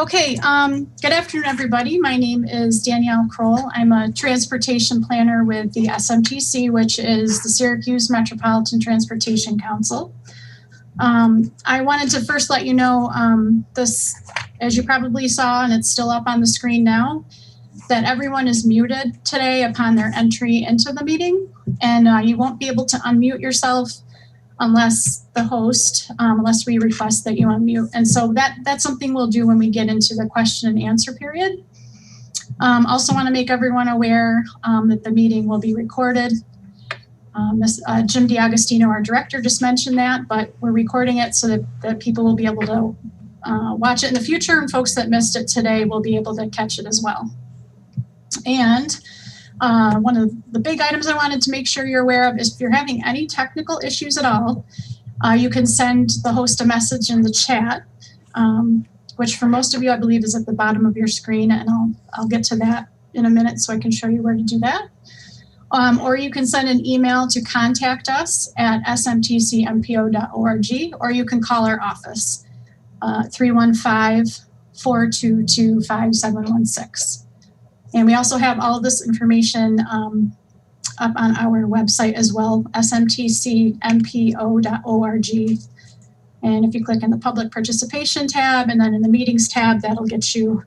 Okay, good afternoon, everybody. My name is Danielle Kroll. I'm a transportation planner with the SMTC, which is the Syracuse Metropolitan Transportation Council. I wanted to first let you know this, as you probably saw, and it's still up on the screen now, that everyone is muted today upon their entry into the meeting, and you won't be able to unmute yourself unless the host, unless we request that you unmute. And so that's something we'll do when we get into the question and answer period. Also want to make everyone aware that the meeting will be recorded. Jim DiAgostino, our director, just mentioned that, but we're recording it so that people will be able to watch it in the future, and folks that missed it today will be able to catch it as well. And one of the big items I wanted to make sure you're aware of is if you're having any technical issues at all, you can send the host a message in the chat, which for most of you, I believe, is at the bottom of your screen, and I'll get to that in a minute so I can show you where to do that. Or you can send an email to contact us at smtcmpo.org, or you can call our office, 315-422-5716. And we also have all of this information up on our website as well, smtcmpo.org. And if you click on the public participation tab and then in the meetings tab, that'll get you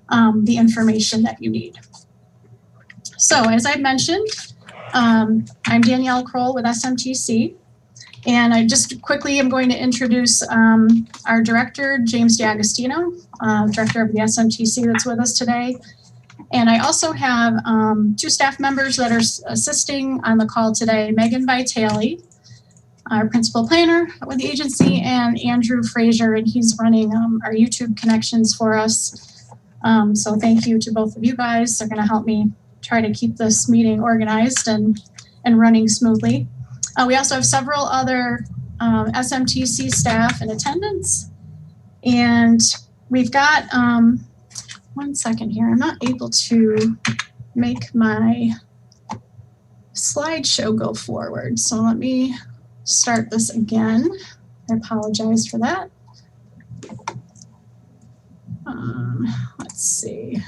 the information that you need. So as I mentioned, I'm Danielle Kroll with SMTC. And I just quickly am going to introduce our director, James DiAgostino, director of the SMTC that's with us today. And I also have two staff members that are assisting on the call today, Megan Vitale, our principal planner with the agency, and Andrew Frazier, and he's running our YouTube connections for us. So thank you to both of you guys. They're gonna help me try to keep this meeting organized and running smoothly. We also have several other SMTC staff in attendance. And we've got, one second here, I'm not able to make my slideshow go forward. So let me start this again. I apologize for that. Let's see.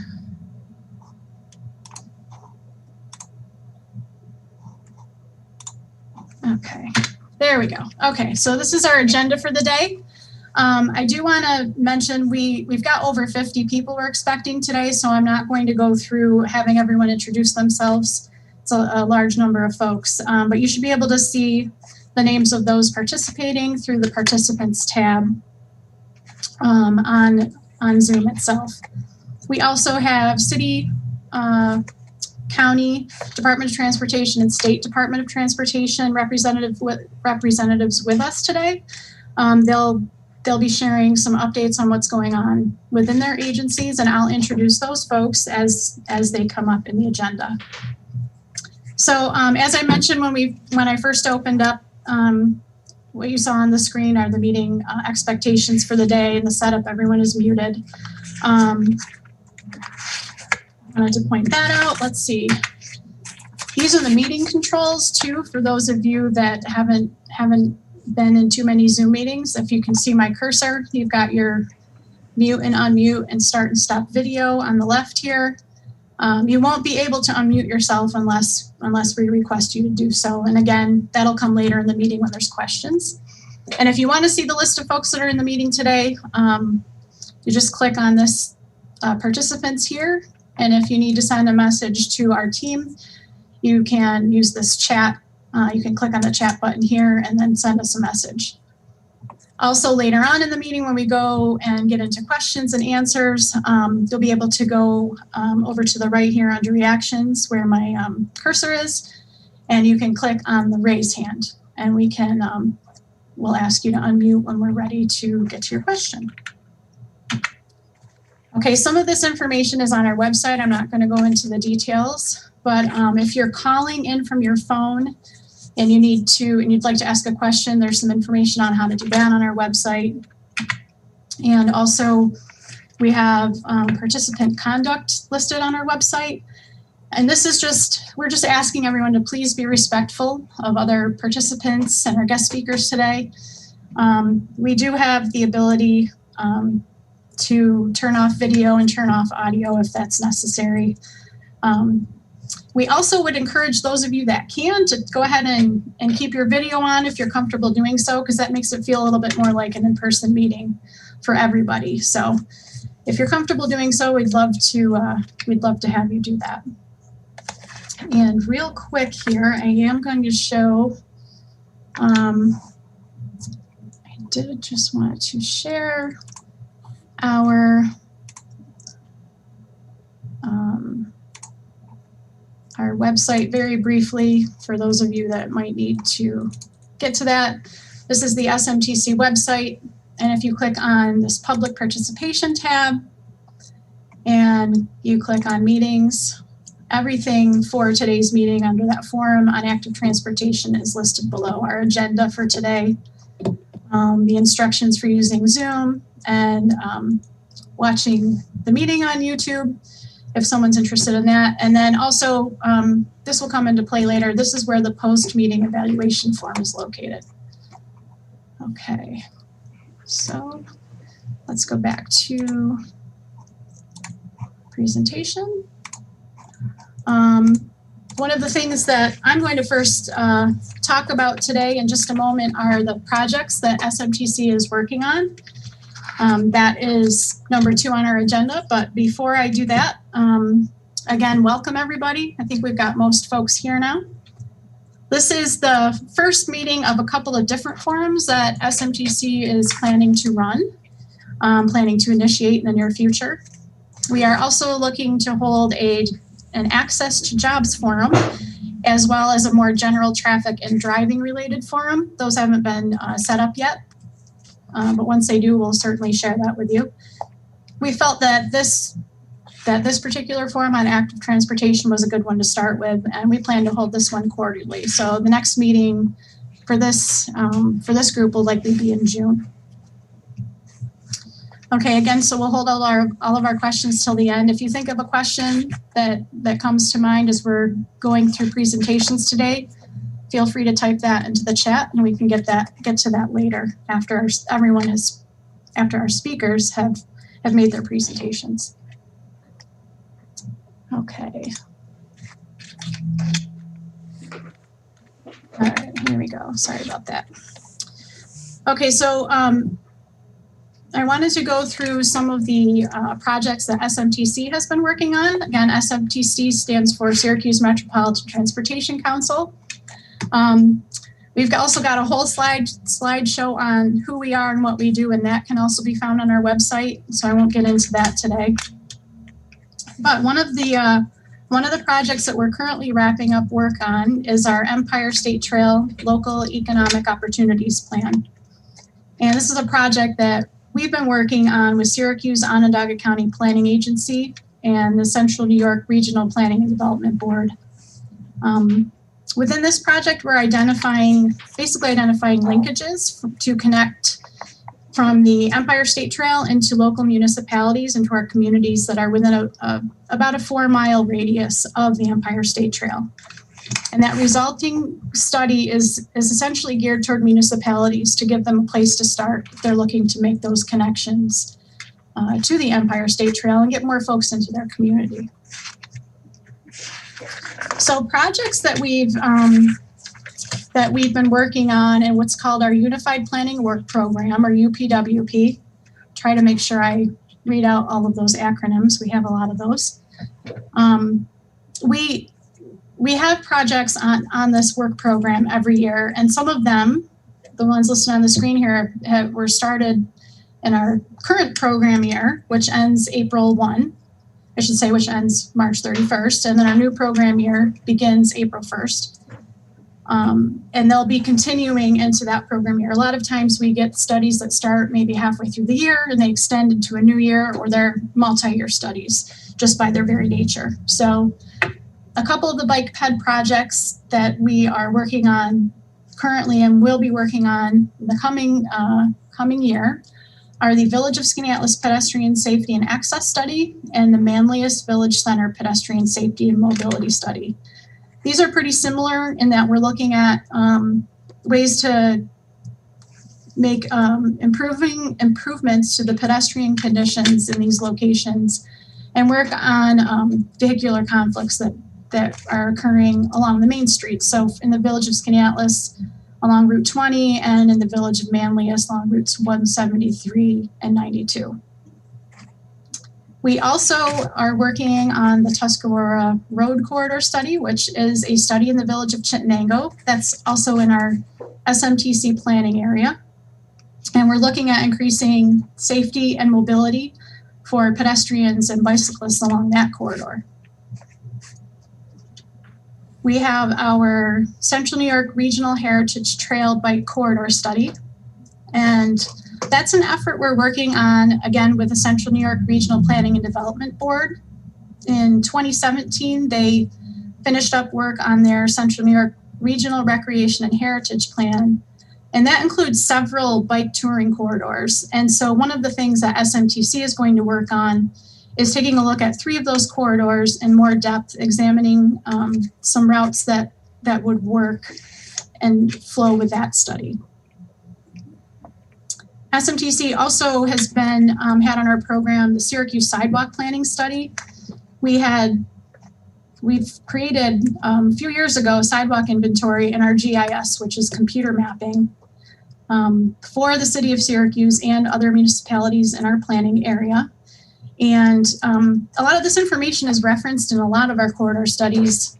Okay, there we go. Okay, so this is our agenda for the day. I do want to mention we've got over 50 people we're expecting today, so I'm not going to go through having everyone introduce themselves. It's a large number of folks, but you should be able to see the names of those participating through the participants tab on Zoom itself. We also have city, county, Department of Transportation, and State Department of Transportation representatives with us today. They'll be sharing some updates on what's going on within their agencies, and I'll introduce those folks as they come up in the agenda. So as I mentioned when I first opened up, what you saw on the screen are the meeting expectations for the day and the setup. Everyone is muted. I wanted to point that out. Let's see. These are the meeting controls too, for those of you that haven't been in too many Zoom meetings. If you can see my cursor, you've got your mute and unmute and start and stop video on the left here. You won't be able to unmute yourself unless we request you to do so. And again, that'll come later in the meeting when there's questions. And if you want to see the list of folks that are in the meeting today, you just click on this participants here. And if you need to send a message to our team, you can use this chat. You can click on the chat button here and then send us a message. Also later on in the meeting when we go and get into questions and answers, you'll be able to go over to the right here under reactions where my cursor is, and you can click on the raise hand, and we can, we'll ask you to unmute when we're ready to get to your question. Okay, some of this information is on our website. I'm not going to go into the details, but if you're calling in from your phone, and you'd like to ask a question, there's some information on how to do that on our website. And also we have participant conduct listed on our website. And this is we're just asking everyone to please be respectful of other participants and our guest speakers today. We do have the ability to turn off video and turn off audio if that's necessary. We also would encourage those of you that can to go ahead and keep your video on if you're comfortable doing so, because that makes it feel a little bit more like an in-person meeting for everybody. So if you're comfortable doing so, we'd love to have you do that. And real quick here, I am going to show, I did just want to share our website very briefly for those of you that might need to get to that. This is the SMTC website, and if you click on this public participation tab and you click on meetings, everything for today's meeting under that forum on active transportation is listed below. Our agenda for today, the instructions for using Zoom, and watching the meeting on YouTube if someone's interested in that. And then also, this will come into play later. This is where the post-meeting evaluation form is located. Okay, so let's go back to presentation. One of the things that I'm going to first talk about today in just a moment are the projects that SMTC is working on. That is number 2 on our agenda, but before I do that, again, welcome everybody. I think we've got most folks here now. This is the first meeting of a couple of different forums that SMTC is planning to run, planning to initiate in the near future. We are also looking to hold an access to jobs forum, as well as a more general traffic and driving related forum. Those haven't been set up yet, but once they do, we'll certainly share that with you. We felt that this particular forum on active transportation was a good one to start with, and we plan to hold this one quarterly. So the next meeting for this group will likely be in June. Okay, again, so we'll hold all of our questions till the end. If you think of a question that comes to mind as we're going through presentations today, feel free to type that into the chat, and we can get to that later after our speakers have made their presentations. Okay. All right, here we go. Sorry about that. Okay, so I wanted to go through some of the projects that SMTC has been working on. Again, SMTC stands for Syracuse Metropolitan Transportation Council. We've also got a whole slideshow on who we are and what we do, and that can also be found on our website, so I won't get into that today. But one of the projects that we're currently wrapping up work on is our Empire State Trail Local Economic Opportunities Plan. And this is a project that we've been working on with Syracuse Onondaga County Planning Agency and the Central New York Regional Planning and Development Board. Within this project, we're basically identifying linkages to connect from the Empire State Trail into local municipalities, into our communities that are within about a 4-mile radius of the Empire State Trail. And that resulting study is essentially geared toward municipalities to give them a place to start if they're looking to make those connections to the Empire State Trail and get more folks into their community. So projects that we've been working on in what's called our Unified Planning Work Program, or UPWP. Try to make sure I read out all of those acronyms. We have a lot of those. We have projects on this work program every year, and some of them, the ones listed on the screen here, were started in our current program year, which ends April 1. I should say, which ends March 31st, and then our new program year begins April 1st. And they'll be continuing into that program year. A lot of times we get studies that start maybe halfway through the year and they extend into a new year, or they're multi-year studies just by their very nature. So a couple of the bike ped projects that we are working on currently and will be working on in the coming year are the Village of Skaneateles Pedestrian Safety and Access Study and the Manlius Village Center Pedestrian Safety and Mobility Study. These are pretty similar in that we're looking at ways to make improvements to the pedestrian conditions in these locations and work on vehicular conflicts that are occurring along the main street. So in the village of Skaneateles along Route 20 and in the village of Manlius along routes 173 and 92. We also are working on the Tuscarora Road Corridor Study, which is a study in the village of Chittenango. That's also in our SMTC planning area. And we're looking at increasing safety and mobility for pedestrians and bicyclists along that corridor. We have our Central New York Regional Heritage Trail Bike Corridor Study. And that's an effort we're working on, again, with the Central New York Regional Planning and Development Board. In 2017, they finished up work on their Central New York Regional Recreation and Heritage Plan, and that includes several bike touring corridors. And so one of the things that SMTC is going to work on is taking a look at 3 of those corridors in more depth, examining some routes that would work and flow with that study. SMTC also has been had on our program the Syracuse Sidewalk Planning Study. We've created a few years ago a sidewalk inventory in our GIS, which is computer mapping, for the city of Syracuse and other municipalities in our planning area. And a lot of this information is referenced in a lot of our corridor studies.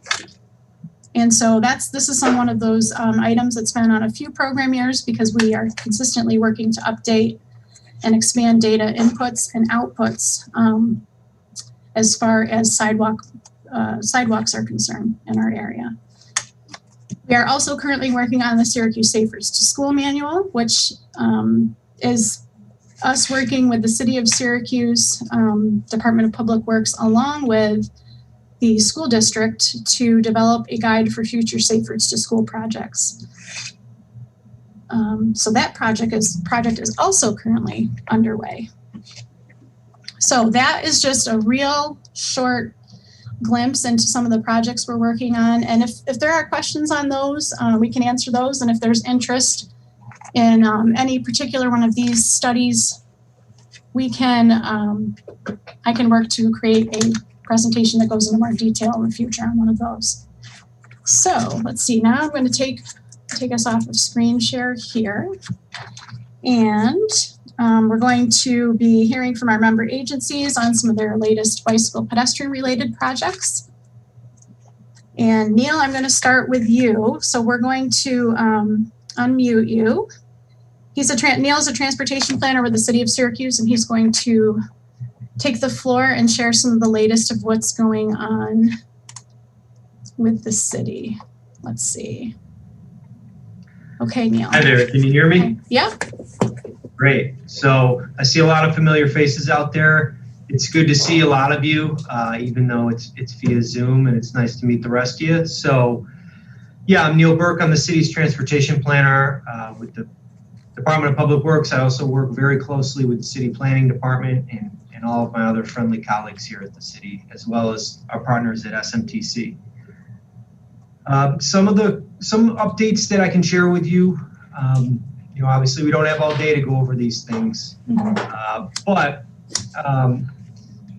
And so this is one of those items that's been on a few program years because we are consistently working to update and expand data inputs and outputs as far as sidewalks are concerned in our area. We are also currently working on the Syracuse Safe Routes to School Manual, which is us working with the City of Syracuse, Department of Public Works, along with the school district to develop a guide for future safe routes to school projects. So that project is also currently underway. So that is just a real short glimpse into some of the projects we're working on. And if there are questions on those, we can answer those. And if there's interest in any particular one of these studies, I can work to create a presentation that goes into more detail in the future on one of those. So let's see, now I'm going to take us off of screen share here. And we're going to be hearing from our member agencies on some of their latest bicycle pedestrian related projects. And Neil, I'm going to start with you. So we're going to unmute you. Neil's a transportation planner with the City of Syracuse, and he's going to take the floor and share some of the latest of what's going on with the city. Let's see. Okay, Neil. Hi there, can you hear me? Okay. Yeah. Great, so I see a lot of familiar faces out there. It's good to see a lot of you, even though it's via Zoom, and it's nice to meet the rest of you. So yeah, I'm Neil Burke, I'm the city's transportation planner with the Department of Public Works. I also work very closely with the city planning department and all of my other friendly colleagues here at the city, as well as our partners at SMTC. Some updates that I can share with you. Obviously we don't have all day to go over these things, but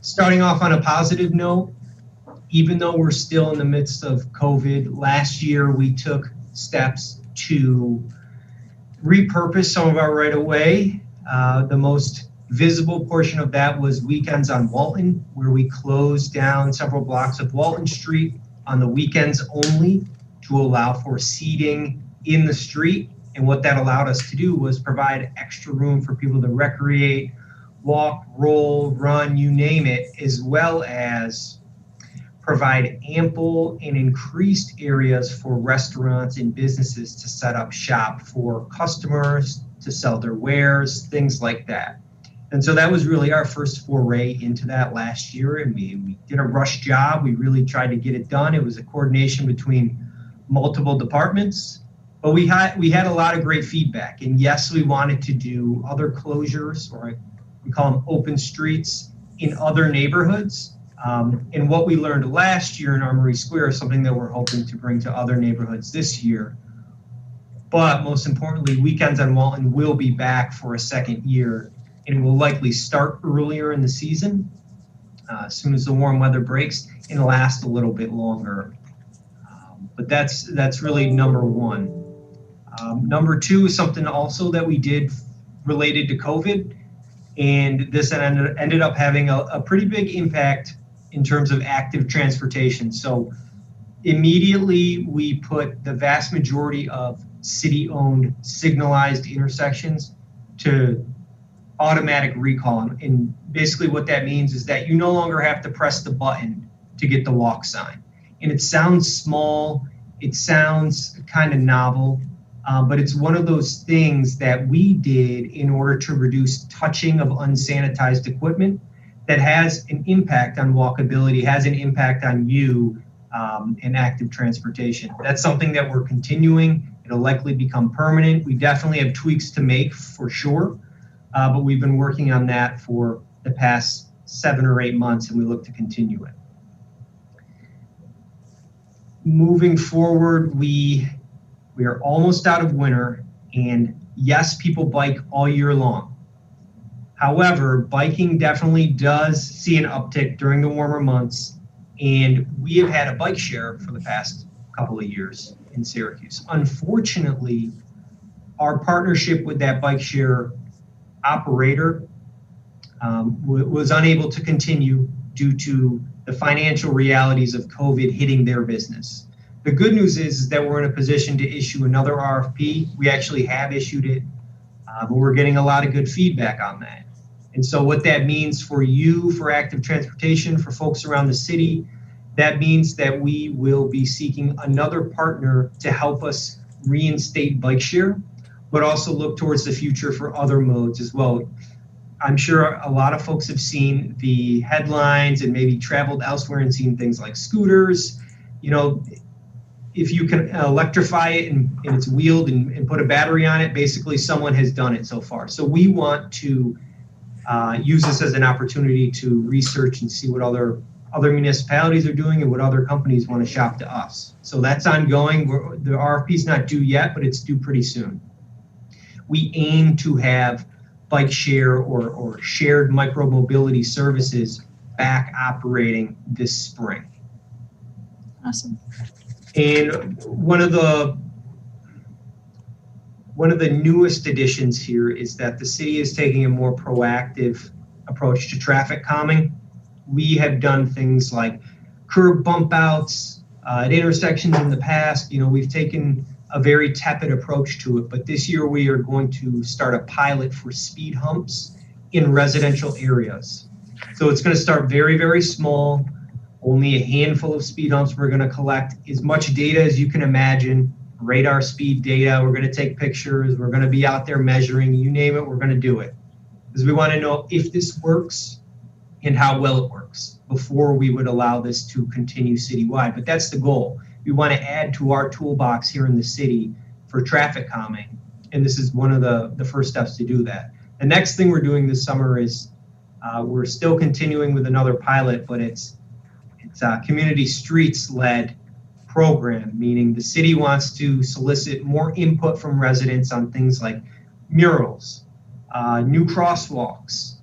starting off on a positive note, even though we're still in the midst of COVID, last year we took steps to repurpose some of our right-of-way. The most visible portion of that was weekends on Walton, where we closed down several blocks of Walton Street on the weekends only to allow for seating in the street. And what that allowed us to do was provide extra room for people to recreate, walk, roll, run, you name it, as well as provide ample and increased areas for restaurants and businesses to set up shop for customers, to sell their wares, things like that. And so that was really our first foray into that last year, and we did a rush job. We really tried to get it done. It was a coordination between multiple departments, but we had a lot of great feedback. And yes, we wanted to do other closures, or we call them open streets, in other neighborhoods. And what we learned last year in Armory Square is something that we're hoping to bring to other neighborhoods this year. But most importantly, Weekends on Walton will be back for a second year, and it will likely start earlier in the season, as soon as the warm weather breaks, and last a little bit longer. But that's really number one. Number two is something also that we did related to COVID, and this ended up having a pretty big impact in terms of active transportation. So immediately we put the vast majority of city-owned signalized intersections to automatic recall. And basically what that means is that you no longer have to press the button to get the walk sign. And it sounds small, it sounds kind of novel, but it's one of those things that we did in order to reduce touching of unsanitized equipment that has an impact on walkability, has an impact on you in active transportation. That's something that we're continuing. It'll likely become permanent. We definitely have tweaks to make for sure, but we've been working on that for the past 7 or 8 months, and we look to continue it. Moving forward, we are almost out of winter, and yes, people bike all year long. However, biking definitely does see an uptick during the warmer months, and we have had a bike share for the past couple of years in Syracuse. Unfortunately, our partnership with that bike share operator was unable to continue due to the financial realities of COVID hitting their business. The good news is that we're in a position to issue another RFP. We actually have issued it, but we're getting a lot of good feedback on that. And so what that means for you, for active transportation, for folks around the city, that means that we will be seeking another partner to help us reinstate bike share, but also look towards the future for other modes as well. I'm sure a lot of folks have seen the headlines and maybe traveled elsewhere and seen things like scooters. You know, if you can electrify it and it's wheeled and put a battery on it, basically someone has done it so far. So we want to use this as an opportunity to research and see what other municipalities are doing and what other companies want to shop to us. So that's ongoing. The RFP is not due yet, but it's due pretty soon. We aim to have bike share or shared micromobility services back operating this spring. Awesome. And one of the newest additions here is that the city is taking a more proactive approach to traffic calming. We have done things like curb bump outs at intersections in the past. You know, we've taken a very tepid approach to it, but this year we are going to start a pilot for speed humps in residential areas. So it's going to start very, very small, only a handful of speed humps. We're going to collect as much data as you can imagine, radar speed data. We're going to take pictures. We're going to be out there measuring, you name it, we're going to do it. Because we want to know if this works and how well it works before we would allow this to continue citywide. But that's the goal. We want to add to our toolbox here in the city for traffic calming, and this is one of the first steps to do that. The next thing we're doing this summer is we're still continuing with another pilot, but it's a community streets-led program, meaning the city wants to solicit more input from residents on things like murals, new crosswalks,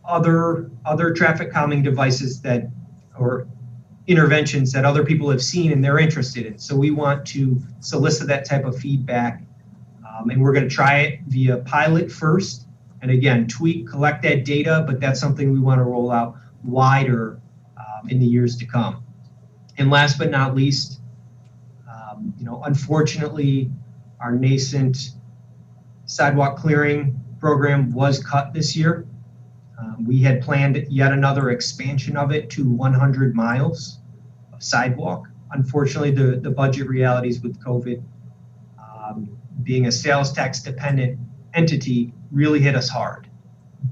other traffic calming devices that, or interventions that other people have seen and they're interested in. So we want to solicit that type of feedback, and we're going to try it via pilot first, and again, collect that data, but that's something we want to roll out wider in the years to come. And last but not least, unfortunately, our nascent sidewalk clearing program was cut this year. We had planned yet another expansion of it to 100 miles of sidewalk. Unfortunately, the budget realities with COVID, being a sales tax dependent entity, really hit us hard.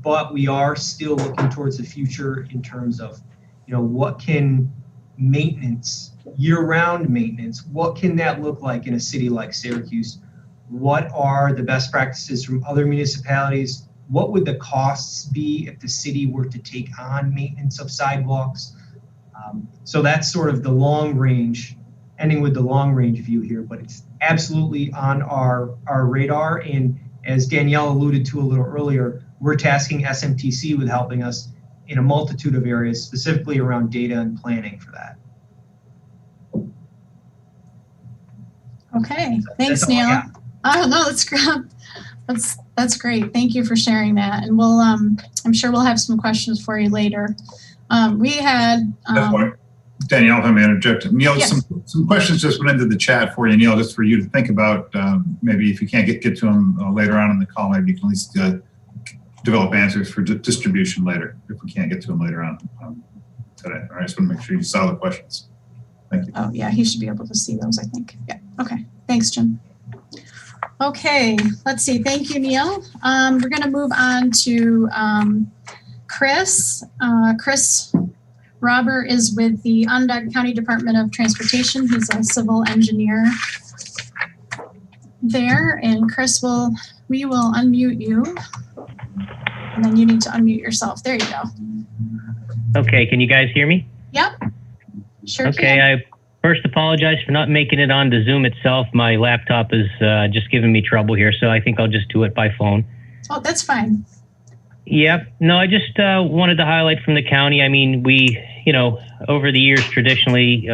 But we are still looking towards the future in terms of, what can maintenance, year-round maintenance, what can that look like in a city like Syracuse? What are the best practices from other municipalities? What would the costs be if the city were to take on maintenance of sidewalks? So that's sort of the long range ending with the long range view here, but it's absolutely on our radar. And as Danielle alluded to a little earlier, we're tasking SMTC with helping us in a multitude of areas, specifically around data and planning for that. Okay, thanks, Neil. Oh no, that's great. Thank you for sharing that, and we'll I'm sure we'll have some questions for you later. We had Danielle, if I may interject. Neil, yes. some questions just went into the chat for you, Neil, just for you to think about. Maybe if you can't get to them later on in the call, maybe you can at least develop answers for distribution later if we can't get to them later on today. All right, just want to make sure you saw the questions. Thank you. Oh yeah, he should be able to see those, I think. Yeah, okay. Thanks, Jim. Okay, let's see. Thank you, Neil. We're going to move on to Chris. Chris Robert is with the Onondaga County Department of Transportation. He's a civil engineer there. And Chris, we will unmute you. And then you need to unmute yourself. There you go. Okay, can you guys hear me? Yep. Sure Okay, can. I first apologize for not making it on to Zoom itself. My laptop is just giving me trouble here, so I think I'll just do it by phone. Oh, that's fine. Yep. No, I just wanted to highlight from the county. I mean, we, over the years, traditionally,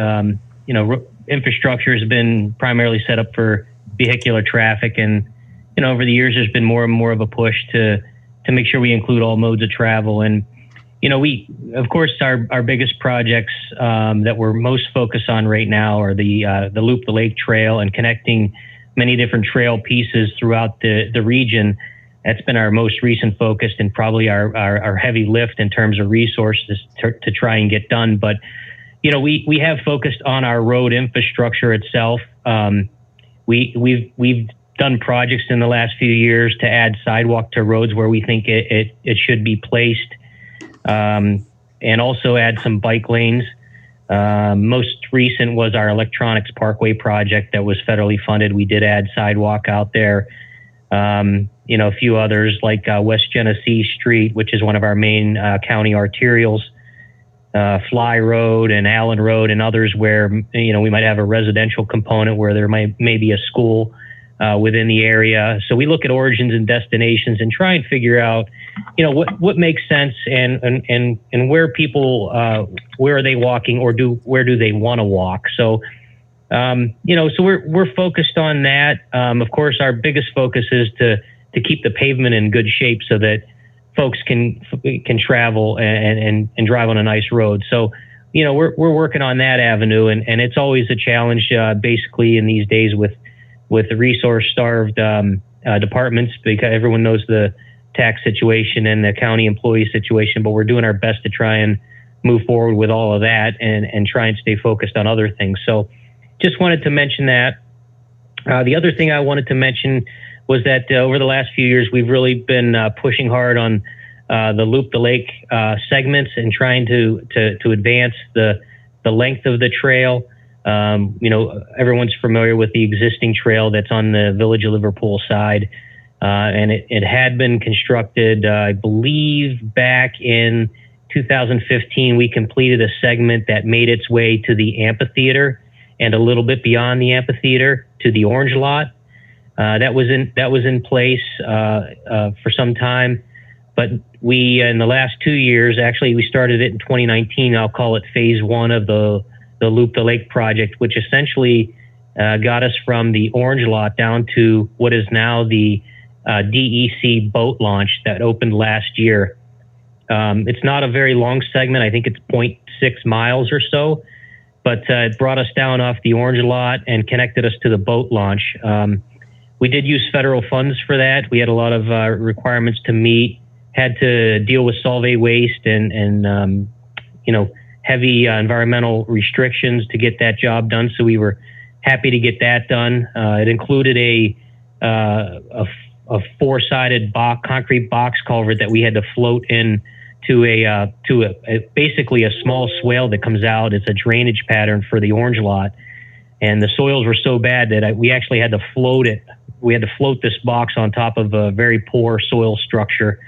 infrastructure has been primarily set up for vehicular traffic. And, over the years, there's been more and more of a push to make sure we include all modes of travel. And, we, of course, our biggest projects that we're most focused on right now are the Loop the Lake Trail and connecting many different trail pieces throughout the region. That's been our most recent focus and probably our heavy lift in terms of resources to try and get done. But, we have focused on our road infrastructure itself. We've done projects in the last few years to add sidewalk to roads where we think it should be placed, and also add some bike lanes. Most recent was our Electronics Parkway project that was federally funded. We did add sidewalk out there. A few others like West Genesee Street, which is one of our main county arterials, Fly Road and Allen Road, and others where, we might have a residential component where there may be a school within the area. So we look at origins and destinations and try and figure out, what makes sense and where people, where are they walking or where do they want to walk? So, so we're focused on that. Of course, our biggest focus is to keep the pavement in good shape so that folks can travel and drive on a nice road. So, we're working on that avenue, and it's always a challenge, basically in these days with the resource-starved departments, because everyone knows the tax situation and the county employee situation, but we're doing our best to try and move forward with all of that and try and stay focused on other things. So just wanted to mention that. The other thing I wanted to mention was that over the last few years, we've really been pushing hard on the Loop the Lake segments and trying to advance the length of the trail. Everyone's familiar with the existing trail that's on the Village of Liverpool side. And it had been constructed, I believe, back in 2015. We completed a segment that made its way to the amphitheater and a little bit beyond the amphitheater to the Orange Lot. That was in place for some time, but we in the last 2 years, actually, we started it in 2019. I'll call it phase one of the Loop the Lake project, which essentially got us from the Orange Lot down to what is now the DEC boat launch that opened last year. It's not a very long segment. I think it's 0.6 miles or so, but it brought us down off the Orange Lot and connected us to the boat launch. We did use federal funds for that. We had a lot of requirements to meet, had to deal with solvay waste and heavy environmental restrictions to get that job done. So we were happy to get that done. It included a four-sided concrete box culvert that we had to float in to basically a small swale that comes out. It's a drainage pattern for the Orange Lot. And the soils were so bad that we actually had to float it. We had to float this box on top of a very poor soil structure,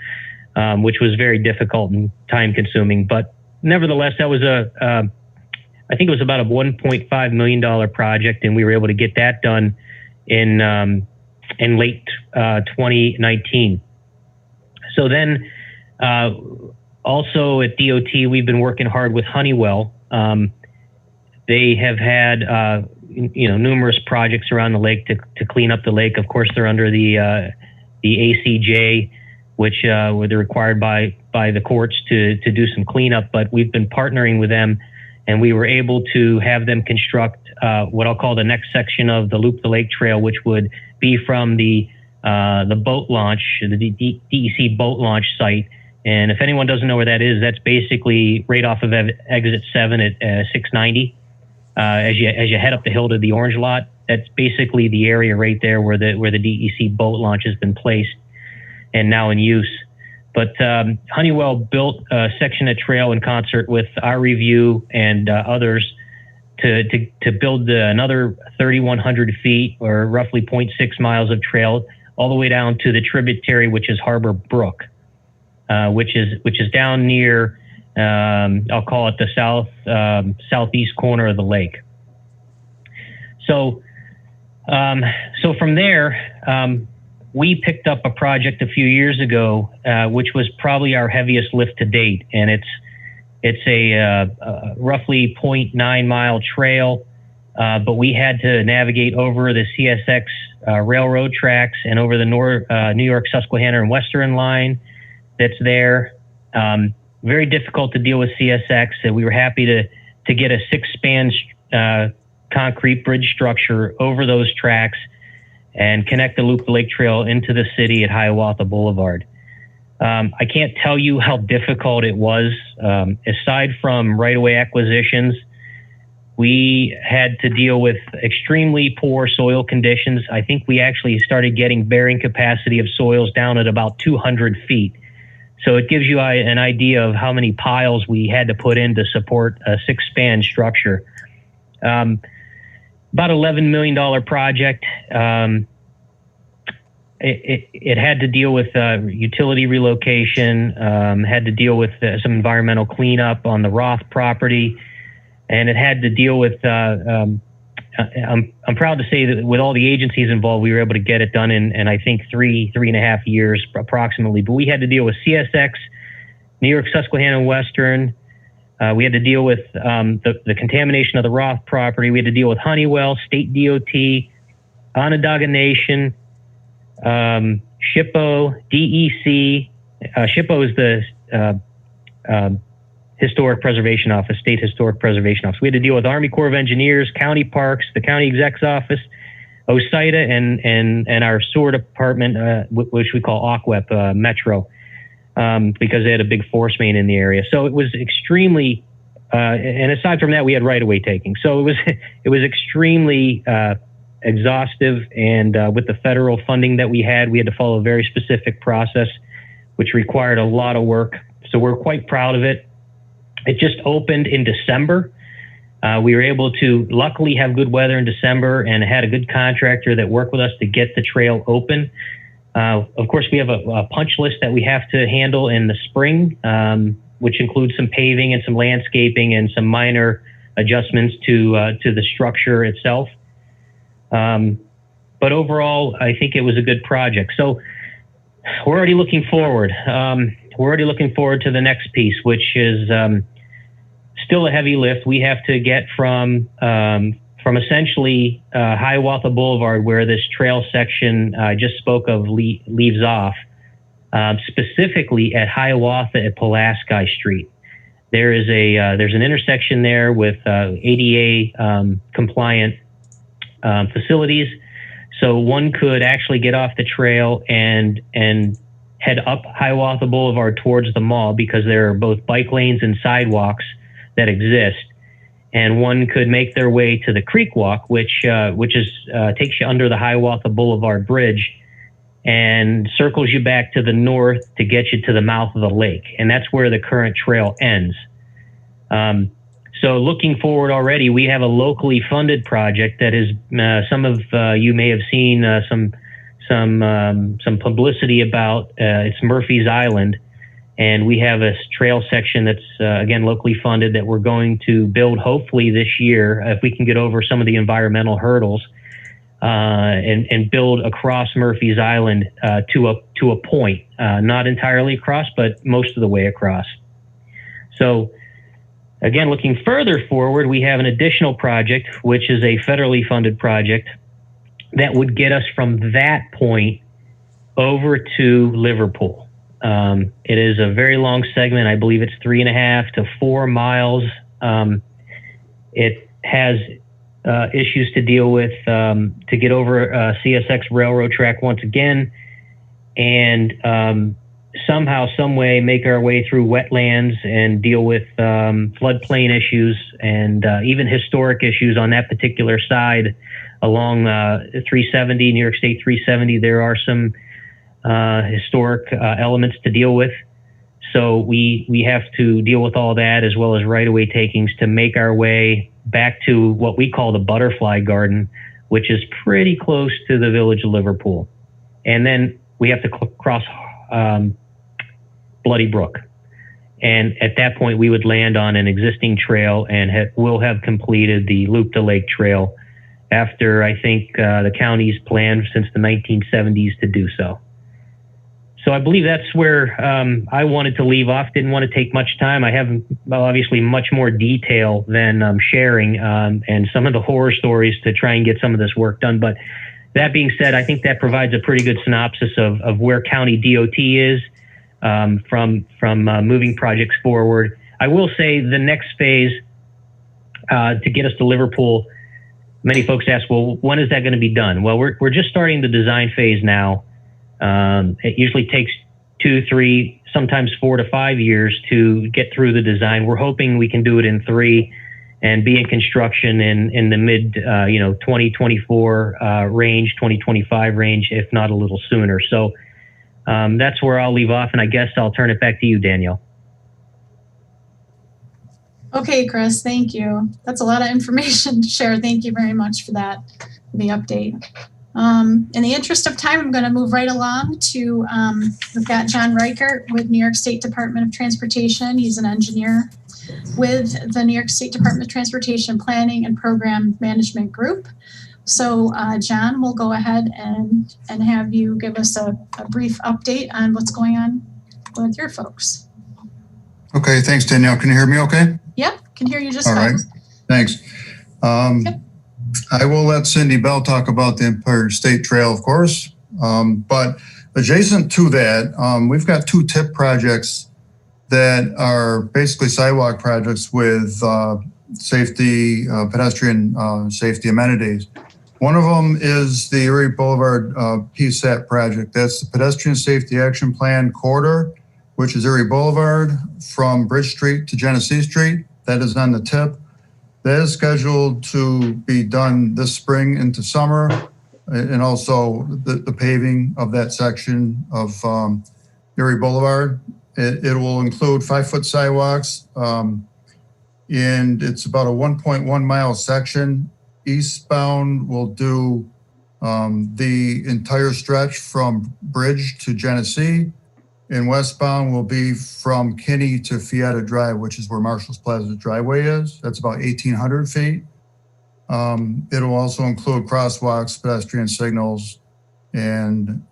which was very difficult and time consuming. But nevertheless, that was a I think it was about a $1.5 million project, and we were able to get that done in late 2019. So then also at DOT, we've been working hard with Honeywell. They have had numerous projects around the lake to clean up the lake. Of course, they're under the ACJ, which were required by the courts to do some cleanup. But we've been partnering with them, and we were able to have them construct what I'll call the next section of the Loop the Lake Trail, which would be from the boat launch, the DEC boat launch site. And if anyone doesn't know where that is, that's basically right off of exit 7 at 690. As you head up the hill to the orange lot, that's basically the area right there where the DEC boat launch has been placed and now in use. But Honeywell built a section of trail in concert with our review and others to build another 3,100 feet or roughly 0.6 miles of trail all the way down to the tributary, which is Harbor Brook, which is down near, I'll call it the southeast corner of the lake. So from there, we picked up a project a few years ago, which was probably our heaviest lift to date, and it's a roughly 0.9 mile trail, but we had to navigate over the CSX railroad tracks and over the New York Susquehanna and Western line that's there. Very difficult to deal with CSX, and we were happy to get a 6-span concrete bridge structure over those tracks and connect the Loop the Lake Trail into the city at Hiawatha Boulevard. I can't tell you how difficult it was. Aside from right-of-way acquisitions, we had to deal with extremely poor soil conditions. I think we actually started getting bearing capacity of soils down at about 200 feet. So it gives you an idea of how many piles we had to put in to support a 6-span structure. About $11 million project. It had to deal with utility relocation, had to deal with some environmental cleanup on the Roth property, and it had to deal with, I'm proud to say that with all the agencies involved, we were able to get it done in I think three and a half years approximately. But we had to deal with CSX, New York Susquehanna Western. We had to deal with the contamination of the Roth property. We had to deal with Honeywell, State DOT, Onondaga Nation, SHPO, DEC. SHPO is the Historic Preservation Office, State Historic Preservation Office. We had to deal with Army Corps of Engineers, County Parks, the County Exec's Office, OSIDA, and our sewer department, which we call AQUEP Metro, because they had a big force main in the area. So it was extremely, and aside from that, we had right-of-way taking. So it was extremely exhaustive, and with the federal funding that we had to follow a very specific process, which required a lot of work. So we're quite proud of it. It just opened in December. We were able to luckily have good weather in December and had a good contractor that worked with us to get the trail open. Of course, we have a punch list that we have to handle in the spring, which includes some paving and some landscaping and some minor adjustments to the structure itself. But overall, I think it was a good project. So we're already looking forward. We're already looking forward to the next piece, which is still a heavy lift. We have to get from essentially Hiawatha Boulevard, where this trail section I just spoke of leaves off, specifically at Hiawatha at Pulaski Street. There's an intersection there with ADA compliant facilities. So one could actually get off the trail and head up Hiawatha Boulevard towards the mall, because there are both bike lanes and sidewalks that exist. And one could make their way to the Creek Walk, which takes you under the Hiawatha Boulevard Bridge and circles you back to the north to get you to the mouth of the lake. And that's where the current trail ends. So looking forward already, we have a locally funded project that is, some of you may have seen some publicity about. It's Murphy's Island, And we have a trail section that's, again, locally funded that we're going to build hopefully this year, if we can get over some of the environmental hurdles, and build across Murphy's Island to a point, not entirely across, but most of the way across. So again, looking further forward, we have an additional project, which is a federally funded project that would get us from that point over to Liverpool. It is a very long segment. I believe it's 3.5 to 4 miles. It has issues to deal with to get over CSX railroad track once again, and somehow, some way, make our way through wetlands and deal with floodplain issues and even historic issues on that particular side along 370, New York State 370. There are some historic elements to deal with. So we have to deal with all that, as well as right-of-way takings, to make our way back to what we call the Butterfly Garden, which is pretty close to the village of Liverpool. And then we have to cross Bloody Brook. And at that point, we would land on an existing trail and we'll have completed the Loop to Lake Trail after, I think, the county's planned since the 1970s to do so. So I believe that's where I wanted to leave off. Didn't want to take much time. I have obviously much more detail than I'm sharing and some of the horror stories to try and get some of this work done. But that being said, I think that provides a pretty good synopsis of where county DOT is from moving projects forward. I will say the next phase to get us to Liverpool, many folks ask, well, when is that going to be done? Well, we're just starting the design phase now. It usually takes 2, 3, sometimes 4 to 5 years to get through the design. We're hoping we can do it in 3 and be in construction in the mid 2024 range, 2025 range, if not a little sooner. So that's where I'll leave off, and I guess I'll turn it back to you, Danielle. Okay, Chris, thank you. That's a lot of information to share. Thank you very much for that, for the update. In the interest of time, I'm going to move right along to, we've got John Reichert with New York State Department of Transportation. He's an engineer with the New York State Department of Transportation Planning and Program Management Group. So John, we'll go ahead and have you give us a brief update on what's going on with your folks. Okay, thanks, Danielle. Can you hear me okay? Yep, can hear you just fine. All right, thanks. Okay. I will let Cindy Bell talk about the Empire State Trail, of course. But adjacent to that, we've got 2 TIP projects that are basically sidewalk projects with safety, pedestrian safety amenities. One of them is the Erie Boulevard PSAT project. That's the Pedestrian Safety Action Plan corridor, which is Erie Boulevard from Bridge Street to Genesee Street. That is on the TIP. That is scheduled to be done this spring into summer, and also the paving of that section of Erie Boulevard. It will include 5-foot sidewalks, and it's about a 1.1 mile section. Eastbound will do the entire stretch from Bridge to Genesee, and westbound will be from Kinney to Fietta Drive, which is where Marshall's Plaza driveway is. That's about 1,800 feet. It'll also include crosswalks, pedestrian signals, and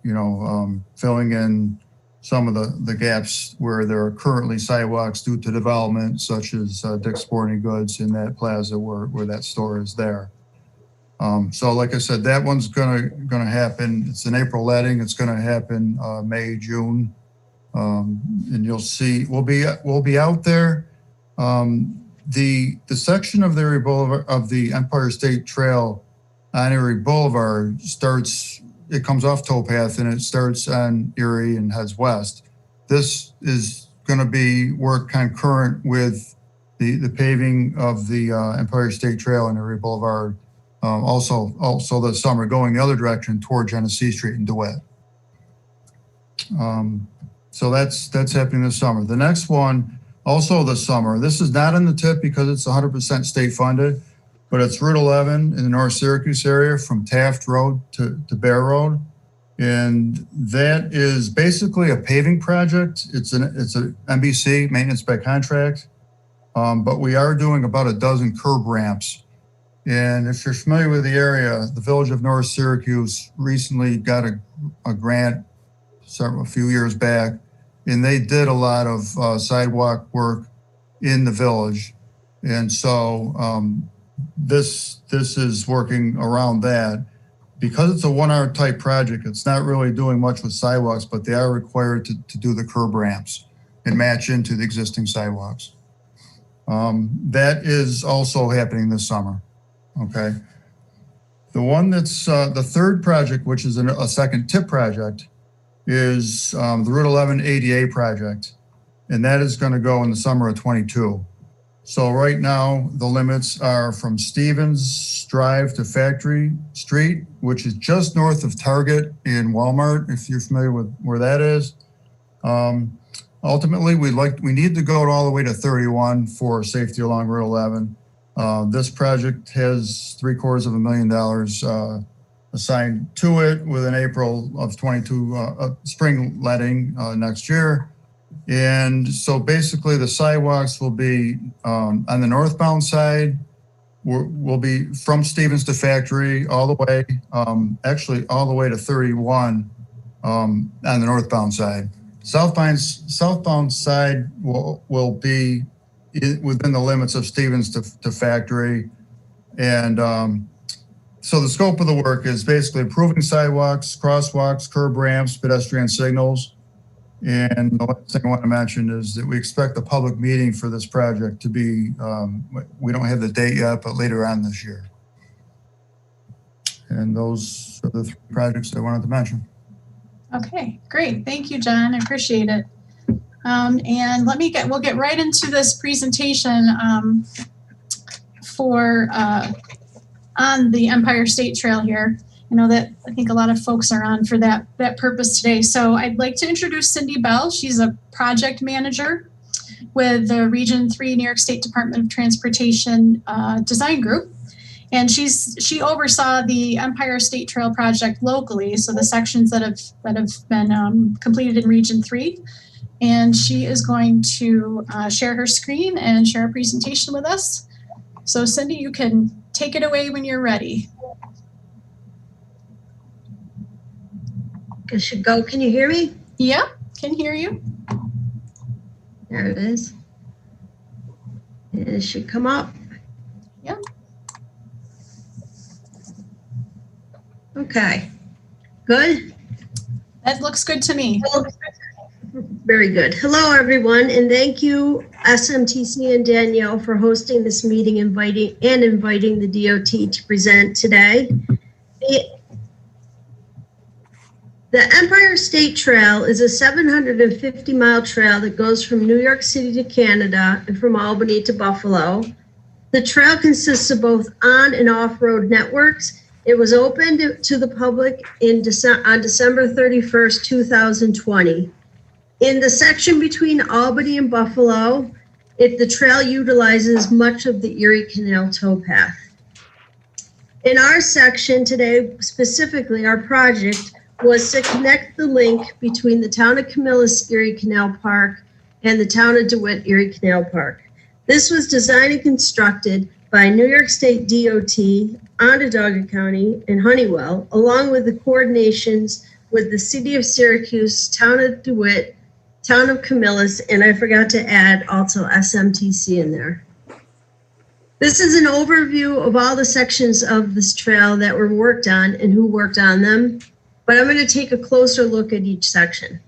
filling in some of the gaps where there are currently sidewalks due to development, such as Dick's Sporting Goods in that plaza where that store is there. So like I said, that one's gonna happen. It's an April letting. It's gonna happen May, June. And you'll see we'll be out there. The section of the Erie Boulevard of the Empire State Trail on Erie Boulevard it comes off Towpath and it starts on Erie and heads west. This is going to be work concurrent with the paving of the Empire State Trail on Erie Boulevard. Also this summer, going the other direction toward Genesee Street and DeWitt. So that's happening this summer. The next one, also this summer. This is not in the TIP because it's 100% state funded, but it's Route 11 in the North Syracuse area from Taft Road to Bear Road. And that is basically a paving project. It's a MBC, maintenance by contract. But we are doing about a dozen curb ramps. And if you're familiar with the area, the village of North Syracuse recently got a grant a few years back, and they did a lot of sidewalk work in the village. And so this is working around that. Because it's a 1-hour type project, it's not really doing much with sidewalks, but they are required to do the curb ramps and match into the existing sidewalks. That is also happening this summer, okay? The one that's the third project, which is a second tip project, is the Route 11 ADA project, and that is gonna go in the summer of 22. So right now, the limits are from Stevens Drive to Factory Street, which is just north of Target and Walmart, if you're familiar with where that is. Ultimately, we need to go all the way to 31 for safety along Route 11. This project has $750,000 assigned to it with an April of 22 spring letting next year. And so basically the sidewalks will be on the northbound side, will be from Stevens to Factory all the way, actually all the way to 31 on the northbound side. Southbound side will be within the limits of Stevens to Factory. And so the scope of the work is basically improving sidewalks, crosswalks, curb ramps, pedestrian signals. And the last thing I want to mention is that we expect the public meeting for this project to be, we don't have the date yet, but later on this year. And those are the 3 projects I wanted to mention. Okay, great. Thank you, John. I appreciate it. And we'll get right into this presentation on the Empire State Trail here. I know that I think a lot of folks are on for that purpose today. So I'd like to introduce Cindy Bell. She's a project manager with the Region 3 New York State Department of Transportation Design Group. And she oversaw the Empire State Trail project locally, so the sections that have been completed in Region 3. And she is going to share her screen and share a presentation with us. So Cindy, you can take it away when you're ready. It should go. Can you hear me? Yeah, can hear you. There it is. It should come up. Yeah. Okay. Good? That looks good to me. Very good. Hello, everyone, and thank you, SMTC and Danielle, for hosting this meeting, inviting the DOT to present today. The Empire State Trail is a 750-mile trail that goes from New York City to Canada and from Albany to Buffalo. The trail consists of both on and off-road networks. It was opened to the public on December 31st, 2020. In the section between Albany and Buffalo, the trail utilizes much of the Erie Canal towpath. In our section today, specifically our project, was to connect the link between the town of Camillus Erie Canal Park and the town of DeWitt Erie Canal Park. This was designed and constructed by New York State DOT, Onondaga County, and Honeywell, along with the coordinations with the City of Syracuse, town of DeWitt, town of Camillus, and I forgot to add also SMTC in there. This is an overview of all the sections of this trail that were worked on and who worked on them. But I'm going to take a closer look at each section.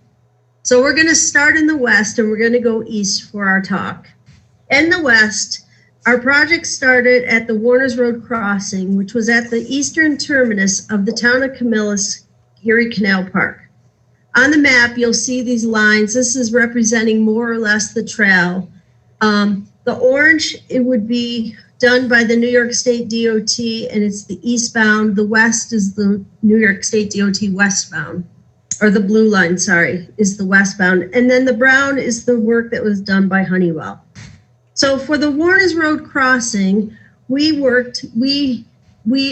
So we're going to start in the west and we're going to go east for our talk. In the west, our project started at the Warners Road crossing, which was at the eastern terminus of the town of Camillus Erie Canal Park. On the map, you'll see these lines. This is representing more or less the trail. The orange, it would be done by the New York State DOT, and it's the eastbound. The west is the New York State DOT westbound, or the blue line, sorry, is the westbound. And then the brown is the work that was done by Honeywell. So for the Warners Road crossing, we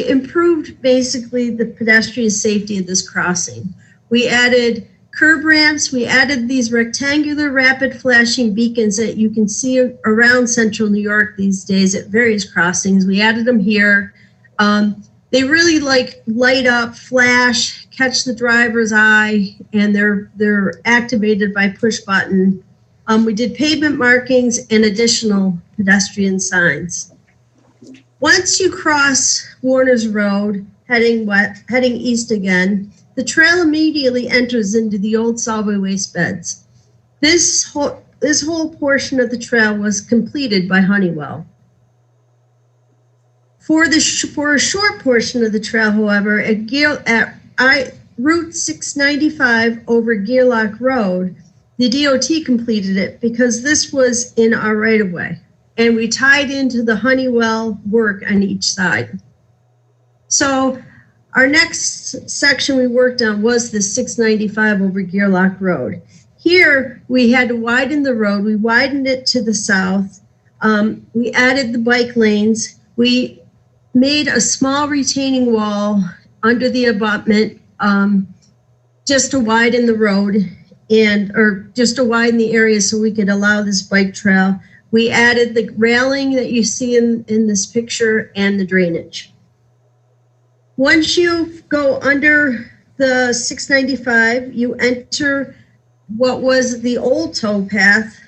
improved basically the pedestrian safety of this crossing. We added curb ramps. We added these rectangular rapid flashing beacons that you can see around central New York these days at various crossings. We added them here. They really light up, flash, catch the driver's eye, and they're activated by push button. We did pavement markings and additional pedestrian signs. Once you cross Warner's Road, heading east again, the trail immediately enters into the old solid waste beds. This whole portion of the trail was completed by Honeywell. For a short portion of the trail, however, at Route 695 over Gearlock Road, the DOT completed it because this was in our right-of-way, and we tied into the Honeywell work on each side. So our next section we worked on was the 695 over Gearlock Road. Here, we had to widen the road. We widened it to the south. We added the bike lanes. We made a small retaining wall under the abutment just to widen the road or just to widen the area so we could allow this bike trail. We added the railing that you see in this picture and the drainage. Once you go under the 695, you enter what was the old towpath,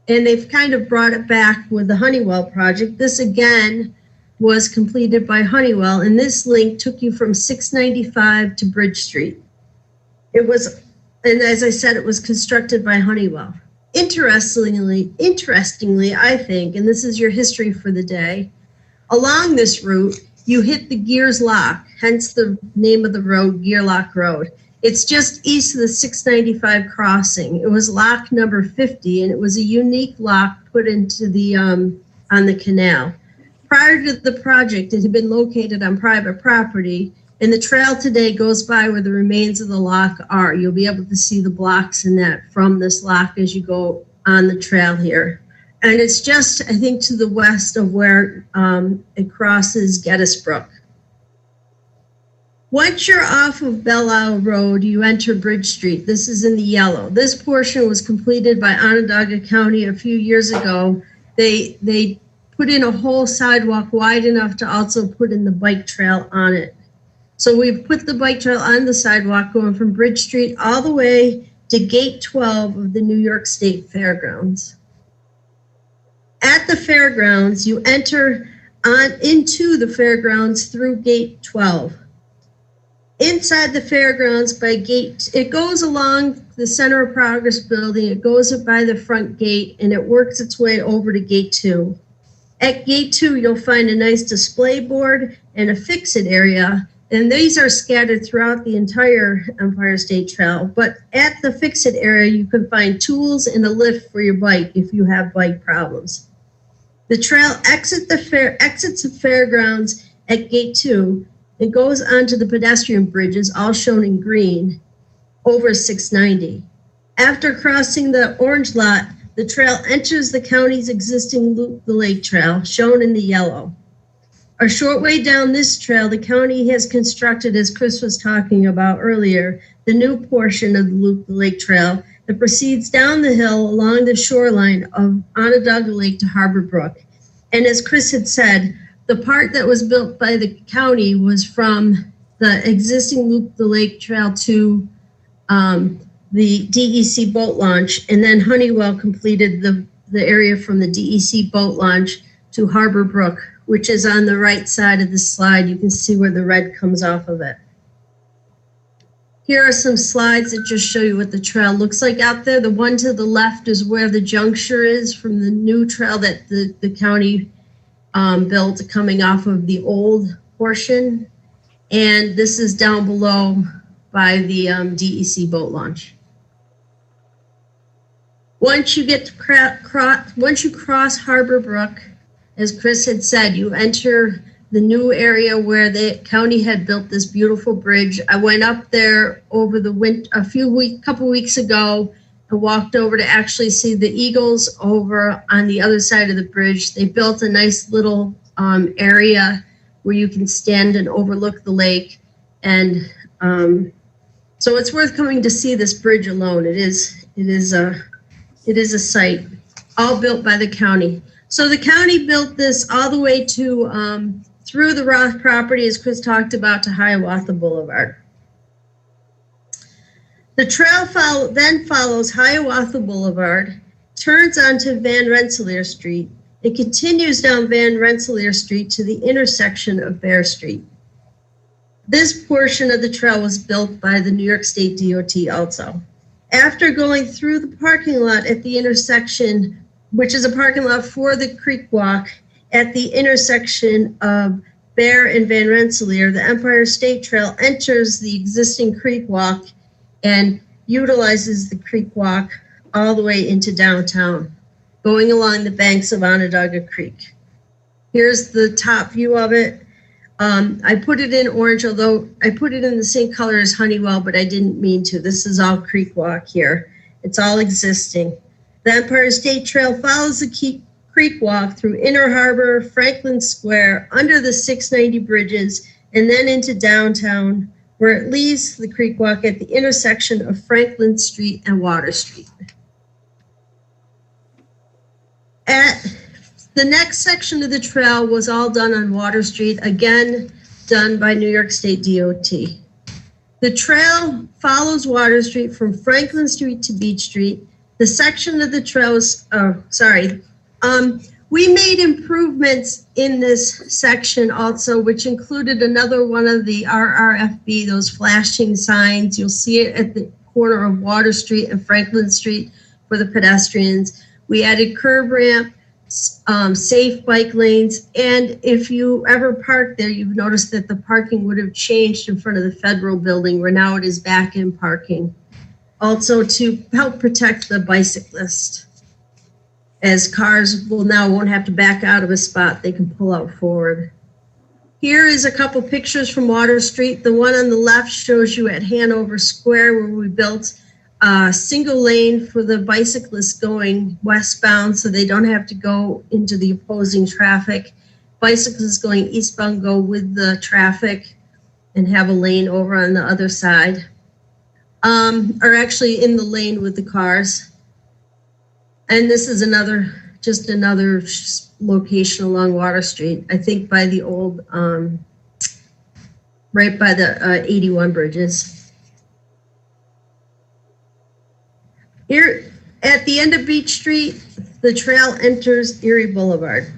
and they've kind of brought it back with the Honeywell project. This again was completed by Honeywell, and this link took you from 695 to Bridge Street. It was, and as I said, it was constructed by Honeywell. Interestingly, I think, and this is your history for the day, along this route, you hit the Gears Lock, hence the name of the road, Gearlock Road. It's just east of the 695 crossing. It was lock number 50, and it was a unique lock put into the on the canal. Prior to the project, it had been located on private property, and the trail today goes by where the remains of the lock are. You'll be able to see the blocks in that from this lock as you go on the trail here. And it's just, I think, to the west of where it crosses Gettysbrook. Once you're off of Belle Isle Road, you enter Bridge Street. This is in the yellow. This portion was completed by Onondaga County a few years ago. They put in a whole sidewalk wide enough to also put in the bike trail on it. So we've put the bike trail on the sidewalk going from Bridge Street all the way to Gate 12 of the New York State Fairgrounds. At the fairgrounds, you enter into the fairgrounds through Gate 12. Inside the fairgrounds by gate, it goes along the Center of Progress building, it goes up by the front gate, and it works its way over to Gate 2. At Gate 2, you'll find a nice display board and a fix-it area, and these are scattered throughout the entire Empire State Trail. But at the fix-it area, you can find tools and a lift for your bike if you have bike problems. The trail exits the fairgrounds at Gate 2 and goes onto the pedestrian bridges, all shown in green, over 690. After crossing the orange lot, the trail enters the county's existing Loop the Lake Trail, shown in the yellow. A short way down this trail, the county has constructed, as Chris was talking about earlier, the new portion of the Loop the Lake Trail that proceeds down the hill along the shoreline of Onondaga Lake to Harbor Brook. And as Chris had said, the part that was built by the county was from the existing Loop the Lake Trail to the DEC boat launch, and then Honeywell completed the area from the DEC boat launch to Harbor Brook, which is on the right side of the slide. You can see where the red comes off of it. Here are some slides that just show you what the trail looks like out there. The one to the left is where the juncture is from the new trail that the county built coming off of the old portion. And this is down below by the DEC boat launch. Once you get to once you cross Harbor Brook, as Chris had said, you enter the new area where the county had built this beautiful bridge. I went up there over the winter, couple weeks ago, and walked over to actually see the eagles over on the other side of the bridge. They built a nice little area where you can stand and overlook the lake. And So it's worth coming to see this bridge alone. It is a site, all built by the county. So the county built this all the way to through the Roth property, as Chris talked about, to Hiawatha Boulevard. The trail then follows Hiawatha Boulevard, turns onto Van Rensselaer Street, and continues down Van Rensselaer Street to the intersection of Bear Street. This portion of the trail was built by the New York State DOT also. After going through the parking lot at the intersection, which is a parking lot for the creek walk, at the intersection of Bear and Van Rensselaer, the Empire State Trail enters the existing creek walk and utilizes the creek walk all the way into downtown, going along the banks of Onondaga Creek. Here's the top view of it. I put it in orange, although I put it in the same color as Honeywell, but I didn't mean to. This is all creek walk here. It's all existing. The Empire State Trail follows the creek walk through Inner Harbor, Franklin Square, under the 690 bridges, and then into downtown, where it leaves the creek walk at the intersection of Franklin Street and Water Street. The next section of the trail was all done on Water Street, again done by New York State DOT. The trail follows Water Street from Franklin Street to Beach Street. The section of the trail is, we made improvements in this section also, which included another one of the RRFB, those flashing signs. You'll see it at the corner of Water Street and Franklin Street for the pedestrians. We added curb ramp, safe bike lanes, and if you ever park there, you've noticed that the parking would have changed in front of the federal building, where now it is back-in parking. Also to help protect the bicyclist, as cars won't have to back out of a spot, they can pull out forward. Here is a couple pictures from Water Street. The one on the left shows you at Hanover Square, where we built a single lane for the bicyclists going westbound, so they don't have to go into the opposing traffic. Bicyclists going eastbound go with the traffic and have a lane over on the other side, or actually in the lane with the cars. And this is just another location along Water Street, I think by the old, right by the 81 bridges. Here at the end of Beach Street, the trail enters Erie Boulevard.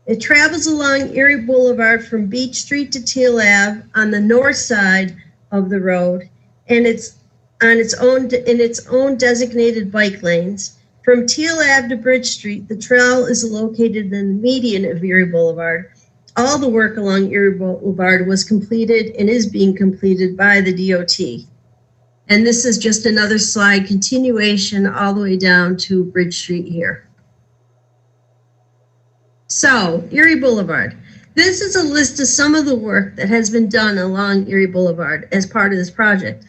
It travels along Erie Boulevard from Beach Street to Teal Ave on the north side of the road, and it's on its own designated bike lanes. From Teal Ave to Bridge Street, the trail is located in the median of Erie Boulevard. All the work along Erie Boulevard was completed and is being completed by the DOT. And this is just another slide continuation all the way down to Bridge Street here. So, Erie Boulevard. This is a list of some of the work that has been done along Erie Boulevard as part of this project.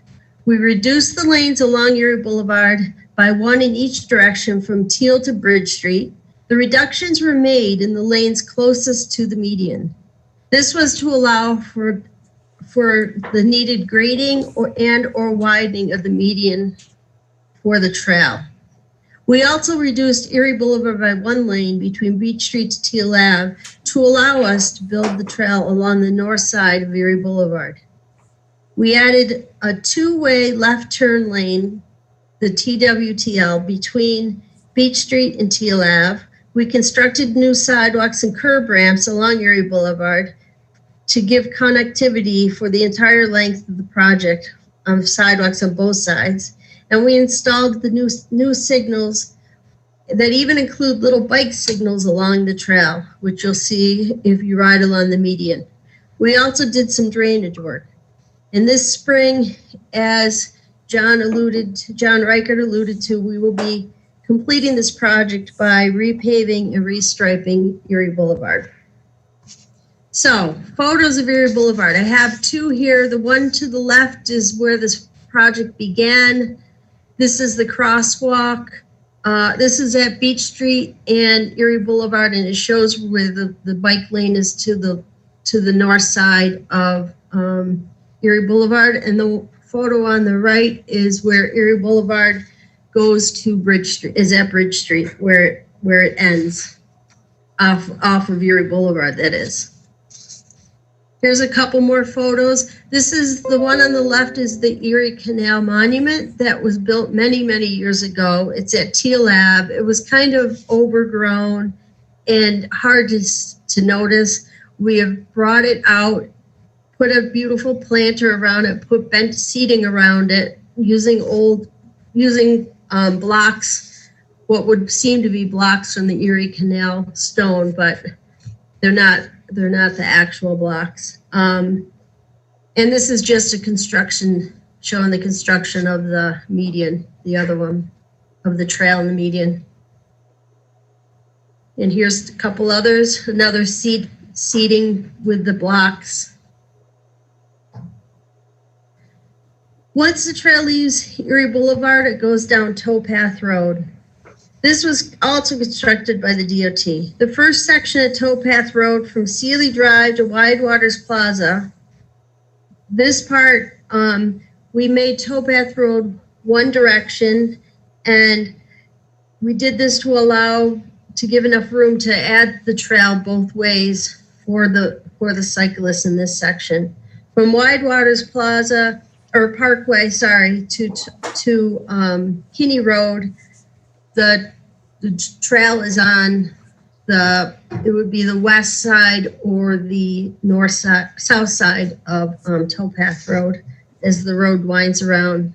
We reduced the lanes along Erie Boulevard by one in each direction from Teal to Bridge Street. The reductions were made in the lanes closest to the median. This was to allow for the needed grading or widening of the median for the trail. We also reduced Erie Boulevard by one lane between Beach Street to Teal Ave to allow us to build the trail along the north side of Erie Boulevard. We added a two-way left turn lane, the TWTL, between Beach Street and Teal Ave. We constructed new sidewalks and curb ramps along Erie Boulevard to give connectivity for the entire length of the project of sidewalks on both sides. And we installed the new signals that even include little bike signals along the trail, which you'll see if you ride along the median. We also did some drainage work. And this spring, as John Reichert alluded to, we will be completing this project by repaving and restriping Erie Boulevard. So, photos of Erie Boulevard. I have two here. The one to the left is where this project began. This is the crosswalk. This is at Beach Street and Erie Boulevard, and it shows where the bike lane is to the north side of Erie Boulevard. And the photo on the right is where Erie Boulevard goes to Bridge Street, is at Bridge Street, where it ends off of Erie Boulevard, that is. Here's a couple more photos. This is the one on the left is the Erie Canal Monument that was built many, many years ago. It's at T-Lab. It was kind of overgrown and hard to notice. We have brought it out, put a beautiful planter around it, put bent seating around it, using blocks, what would seem to be blocks from the Erie Canal stone, but they're not the actual blocks. And this is just a construction, showing the construction of the median, the other one, of the trail and the median. And here's a couple others, another seating with the blocks. Once the trail leaves Erie Boulevard, it goes down Towpath Road. This was also constructed by the DOT. The first section of Towpath Road from Sealy Drive to Widewaters Plaza, this part, we made Towpath Road one direction, and we did this to give enough room to add the trail both ways for the cyclists in this section. From Widewaters Plaza, or Parkway, sorry, to Kinney Road, the trail is on it would be the west side or the south side of Towpath Road as the road winds around.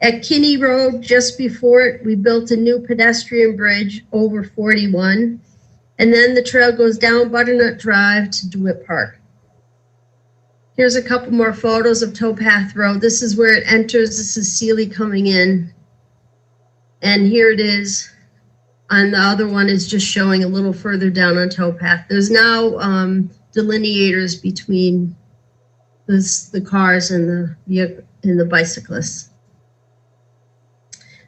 At Kinney Road, just before it, we built a new pedestrian bridge over 41, and then the trail goes down Butternut Drive to DeWitt Park. Here's a couple more photos of Towpath Road. This is where it enters. This is Sealy coming in. And here it is. And the other one is just showing a little further down on Towpath. There's now delineators between the cars and the bicyclists.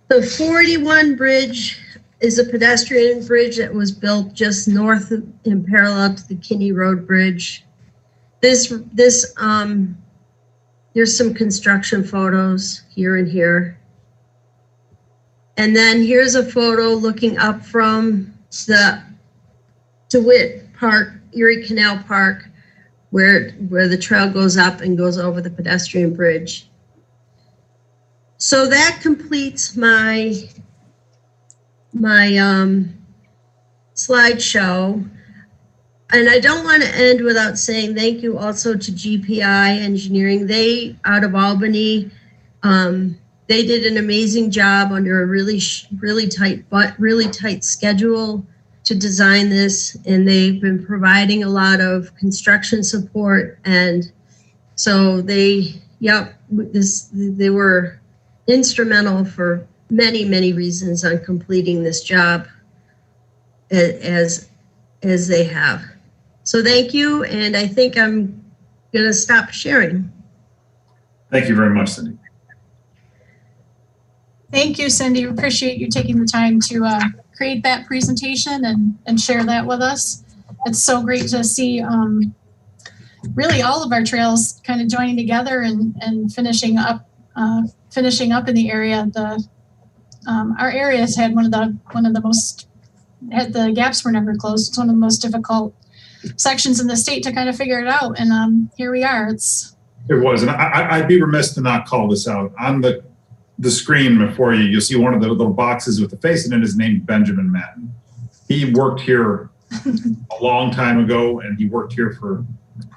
The 41 bridge is a pedestrian bridge that was built just north and parallel to the Kinney Road Bridge. There's some construction photos here and here. And then here's a photo looking up from the DeWitt Park, Erie Canal Park, where the trail goes up and goes over the pedestrian bridge. So that completes my slideshow. And I don't want to end without saying thank you also to Gpi Engineering. They, out of Albany, they did an amazing job under a really tight schedule to design this, and they've been providing a lot of construction support. And so they were instrumental for many reasons on completing this job as they have. So thank you, and I think I'm going to stop sharing. Thank you very much, Cindy. Thank you, Cindy. We appreciate you taking the time to create that presentation and share that with us. It's so great to see really all of our trails kind of joining together and finishing up in the area. Our area has had one of the most, the gaps were never closed. It's one of the most difficult sections in the state to kind of figure it out. And here we are. It was, and I'd be remiss to not call this out. On the screen before you, you'll see one of the little boxes with the face in it is named Benjamin Madden. He worked here a long time ago, and he worked here for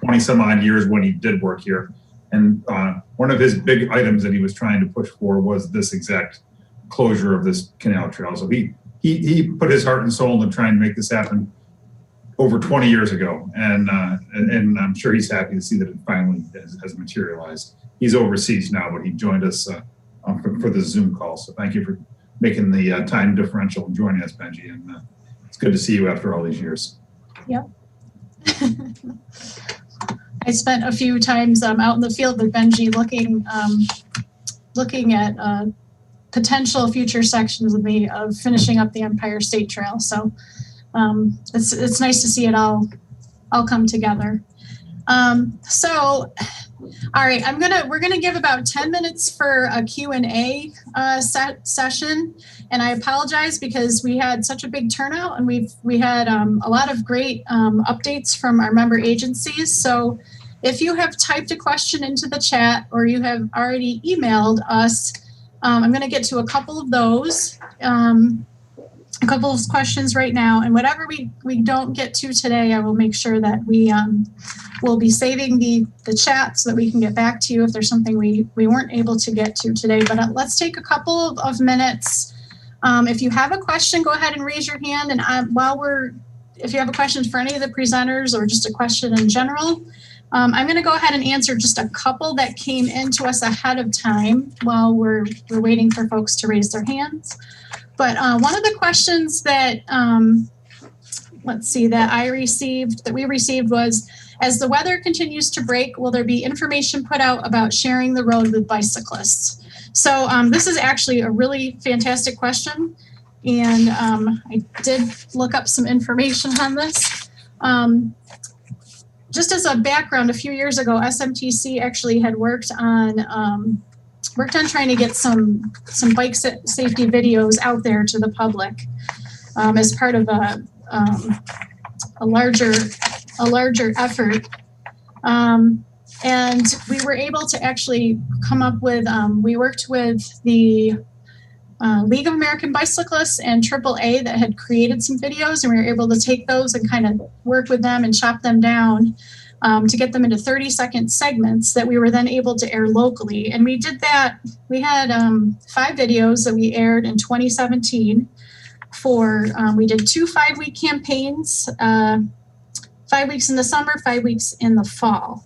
20 some odd years when he did work here. And one of his big items that he was trying to push for was this exact closure of this canal trail. So he put his heart and soul into trying to make this happen over 20 years ago. And I'm sure he's happy to see that it finally has materialized. He's overseas now, but he joined us for the Zoom call. So thank you for making the time differential and joining us, Benji. And it's good to see you after all these years. Yep. I spent a few times out in the field with Benji looking at potential future sections of finishing up the Empire State Trail. So it's nice to see it all come together. So, all right, we're gonna give about 10 minutes for a Q&A session, and I apologize because we had such a big turnout, and we had a lot of great updates from our member agencies. So, if you have typed a question into the chat or you have already emailed us, I'm gonna get to a couple of those. A couple of questions right now, and whatever we don't get to today, I will make sure that we will be saving the chat so that we can get back to you if there's something we weren't able to get to today. But let's take a couple of minutes. If you have a question, go ahead and raise your hand. And if you have a question for any of the presenters or just a question in general, I'm going to go ahead and answer just a couple that came into us ahead of time while we're waiting for folks to raise their hands. But one of the questions that, that we received was, as the weather continues to break, will there be information put out about sharing the road with bicyclists? So this is actually a really fantastic question. And I did look up some information on this. Just as a background, a few years ago, SMTC actually had worked on trying to get some bike safety videos out there to the public as part of a larger effort. And we were able to actually come up with, we worked with the League of American Bicyclists and AAA that had created some videos, and we were able to take those and kind of work with them and chop them down to get them into 30-second segments that we were then able to air locally. And we did that. We had 5 videos that we aired in 2017 we did 2 5-week campaigns, 5 weeks in the summer, 5 weeks in the fall,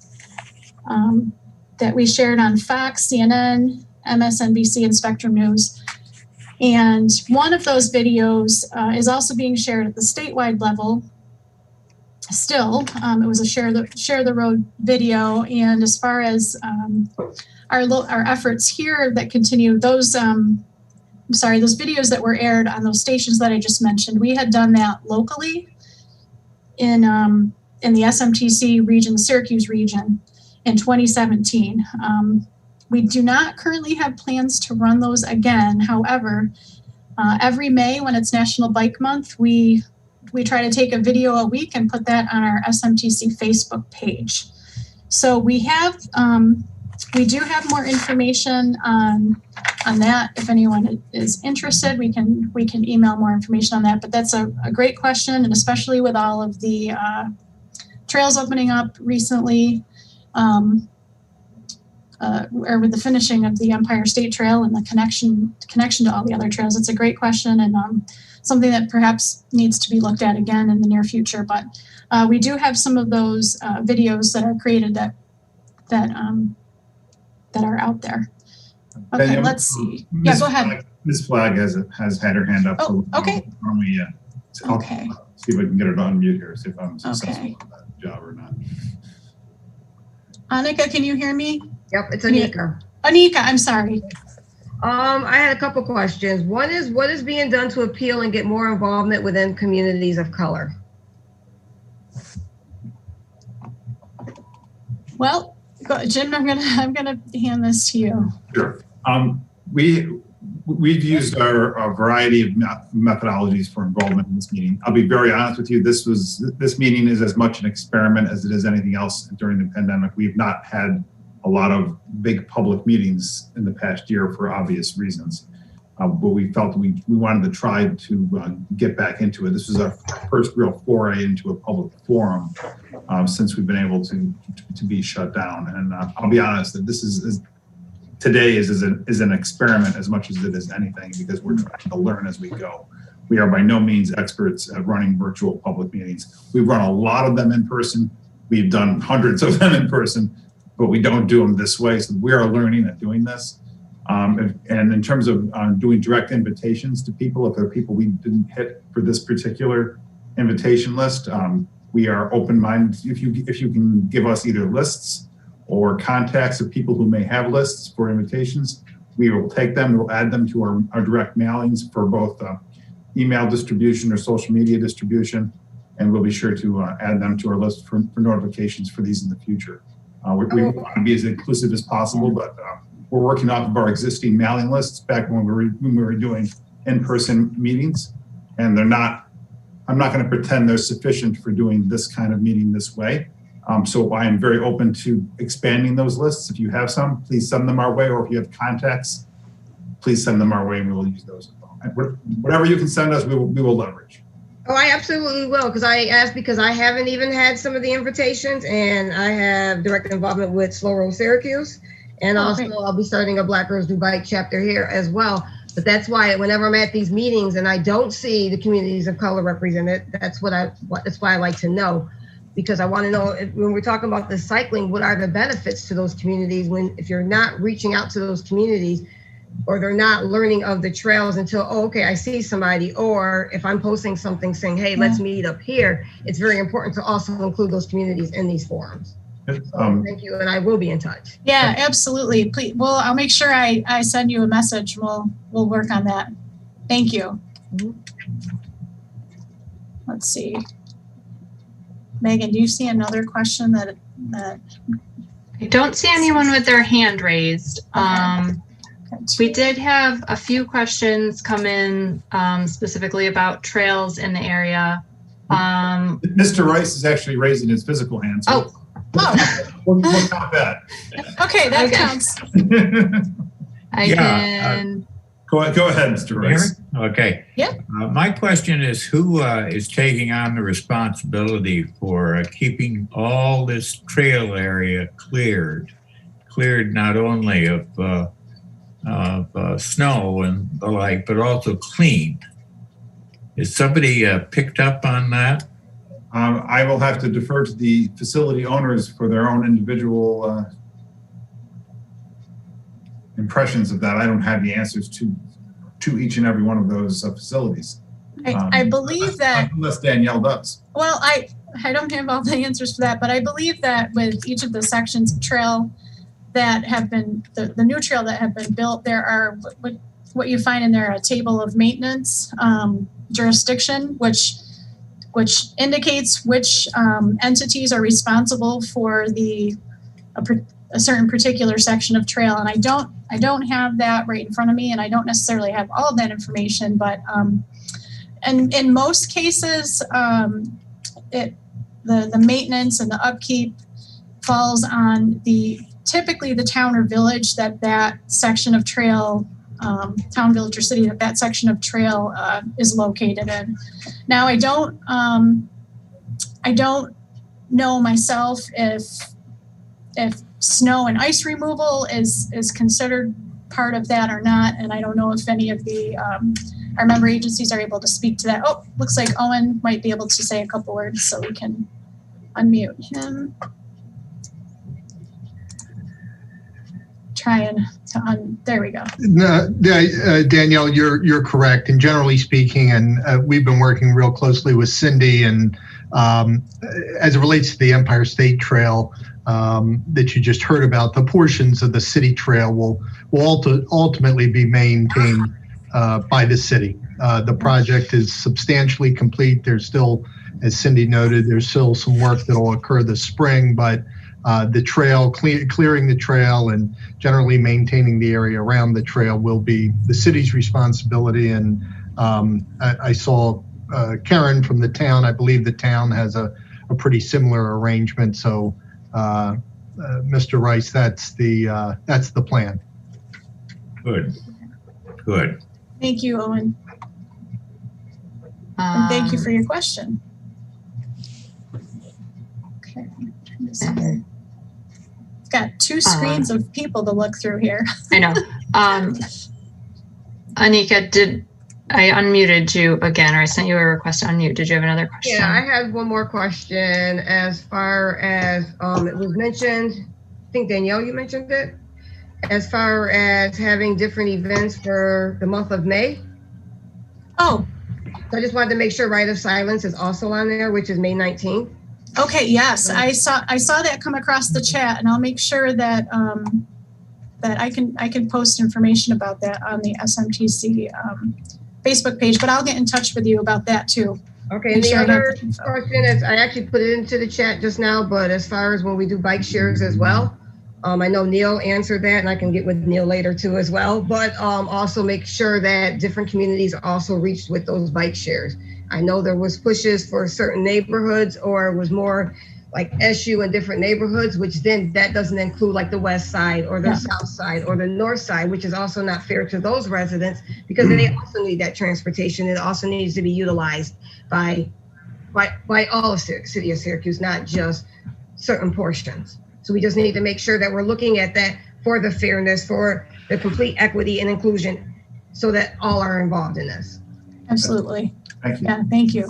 that we shared on Fox, CNN, MSNBC, and Spectrum News. And one of those videos is also being shared at the statewide level. Still, it was a share the road video, and as far as our efforts here that continue, those those videos that were aired on those stations that I just mentioned, we had done that locally in the SMTC region, Syracuse region, in 2017. We do not currently have plans to run those again. However, every May when it's National Bike Month, we try to take a video a week and put that on our SMTC Facebook page. So we do have more information on that. If anyone is interested, we can email more information on that. But that's a great question, and especially with all of the trails opening up recently, or with the finishing of the Empire State Trail and the connection to all the other trails. It's a great question, and something that perhaps needs to be looked at again in the near future. But we do have some of those videos that are created that are out there. Okay, let's see. Yeah, go ahead. Ms. Flagg has had her hand up. Oh, okay. I'll see if I can get her to unmute here, see if I'm successful on that job or not. Annika, can you hear me? Yep, it's Anika. Anika, I'm sorry. I had a couple questions. One is, what is being done to appeal and get more involvement within communities of color? Well, Jim, I'm gonna hand this to you. Sure. We've used a variety of methodologies for involvement in this meeting. I'll be very honest with you. This meeting is as much an experiment as it is anything else during the pandemic. We've not had a lot of big public meetings in the past year for obvious reasons. But we felt we wanted to try to get back into it. This was our first real foray into a public forum since we've been able to be shut down. And I'll be honest that this is today is an experiment as much as it is anything, because we're trying to learn as we go. We are by no means experts at running virtual public meetings. We've run a lot of them in person. We've done hundreds of them in person, but we don't do them this way. So we are learning at doing this. And in terms of doing direct invitations to people, if there are people we didn't hit for this particular invitation list, we are open-minded. If you can give us either lists or contacts of people who may have lists for invitations, we will take them. We'll add them to our direct mailings for both email distribution or social media distribution. and we'll be sure to add them to our list for notifications for these in the future. We want to be as inclusive as possible, but we're working off of our existing mailing lists back when we were doing in-person meetings, and they're not. I'm not going to pretend they're sufficient for doing this kind of meeting this way. So I am very open to expanding those lists. If you have some, please send them our way, or if you have contacts, please send them our way, and we will use those as well. Whatever you can send us, we will leverage. Oh, I absolutely will, because I asked because I haven't even had some of the invitations, and I have direct involvement with Slow Road Syracuse, and also I'll be starting a Black Girls Do Bike chapter here as well. But that's why whenever I'm at these meetings and I don't see the communities of color represented, that's why I like to know, because I want to know when we're talking about the cycling, what are the benefits to those communities if you're not reaching out to those communities, or they're not learning of the trails until, oh, okay, I see somebody, or if I'm posting something saying, hey, let's meet up here, it's very important to also include those communities in these forums. Thank you, and I will be in touch. Yeah, absolutely. Please, well, I'll make sure I send you a message. We'll work on that. Thank you. Let's see. Megan, do you see another question that I don't see anyone with their hand raised. Okay. We did have a few questions come in specifically about trails in the area. Mr. Rice is actually raising his physical hand. So we'll count that. Okay, that counts. I can. Go ahead, Mr. Rice. Okay. Yeah. My question is, who is taking on the responsibility for keeping all this trail area cleared not only of snow and the like, but also cleaned? Is somebody picked up on that? I will have to defer to the facility owners for their own individual impressions of that. I don't have the answers to each and every one of those facilities. I believe that, unless Danielle does. well, I don't have all the answers for that, but I believe that with each of the sections of trail that have been, the new trail that have been built, there are what you find in there, a table of maintenance jurisdiction, which indicates which entities are responsible for a certain particular section of trail. And I don't have that right in front of me, and I don't necessarily have all of that information, but and in most cases, the maintenance and the upkeep falls on typically the town or village that section of trail, town, village, or city that section of trail is located in. Now, I don't know myself if snow and ice removal is considered part of that or not, and I don't know if any of our member agencies are able to speak to that. Oh, looks like Owen might be able to say a couple words, so we can unmute him. There we go. Danielle, you're correct. And generally speaking, and we've been working real closely with Cindy, and as it relates to the Empire State Trail that you just heard about, the portions of the city trail will ultimately be maintained by the city. The project is substantially complete. There's still, as Cindy noted, there's still some work that will occur this spring, but the trail, clearing the trail and generally maintaining the area around the trail will be the city's responsibility. And I saw Karen from the town. I believe the town has a pretty similar arrangement. So, Mr. Rice, that's the plan. Good. Thank you, Owen. And thank you for your question. Okay, turn this here. Got two screens of people to look through here. I know. Anika, I unmuted you again, or I sent you a request to unmute. Did you have another question? Yeah, I have one more question. As far as it was mentioned, I think Danielle, you mentioned it, as far as having different events for the month of May. Oh. So I just wanted to make sure Rite of Silence is also on there, which is May 19th. Okay, yes, I saw that come across the chat, and I'll make sure that that I can post information about that on the SMTC Facebook page. But I'll get in touch with you about that too. Okay, and the other question is, I actually put it into the chat just now, but as far as when we do bike shares as well, I know Neil answered that, and I can get with Neil later too as well, but also make sure that different communities also reached with those bike shares. I know there was pushes for certain neighborhoods, or it was more like SU in different neighborhoods, which then that doesn't include like the west side or the south side or the north side, which is also not fair to those residents because they also need that transportation. It also needs to be utilized by all of City of Syracuse, not just certain portions. So we just need to make sure that we're looking at that for the fairness, for the complete equity and inclusion, so that all are involved in this. Absolutely. Thank you. Yeah, thank you.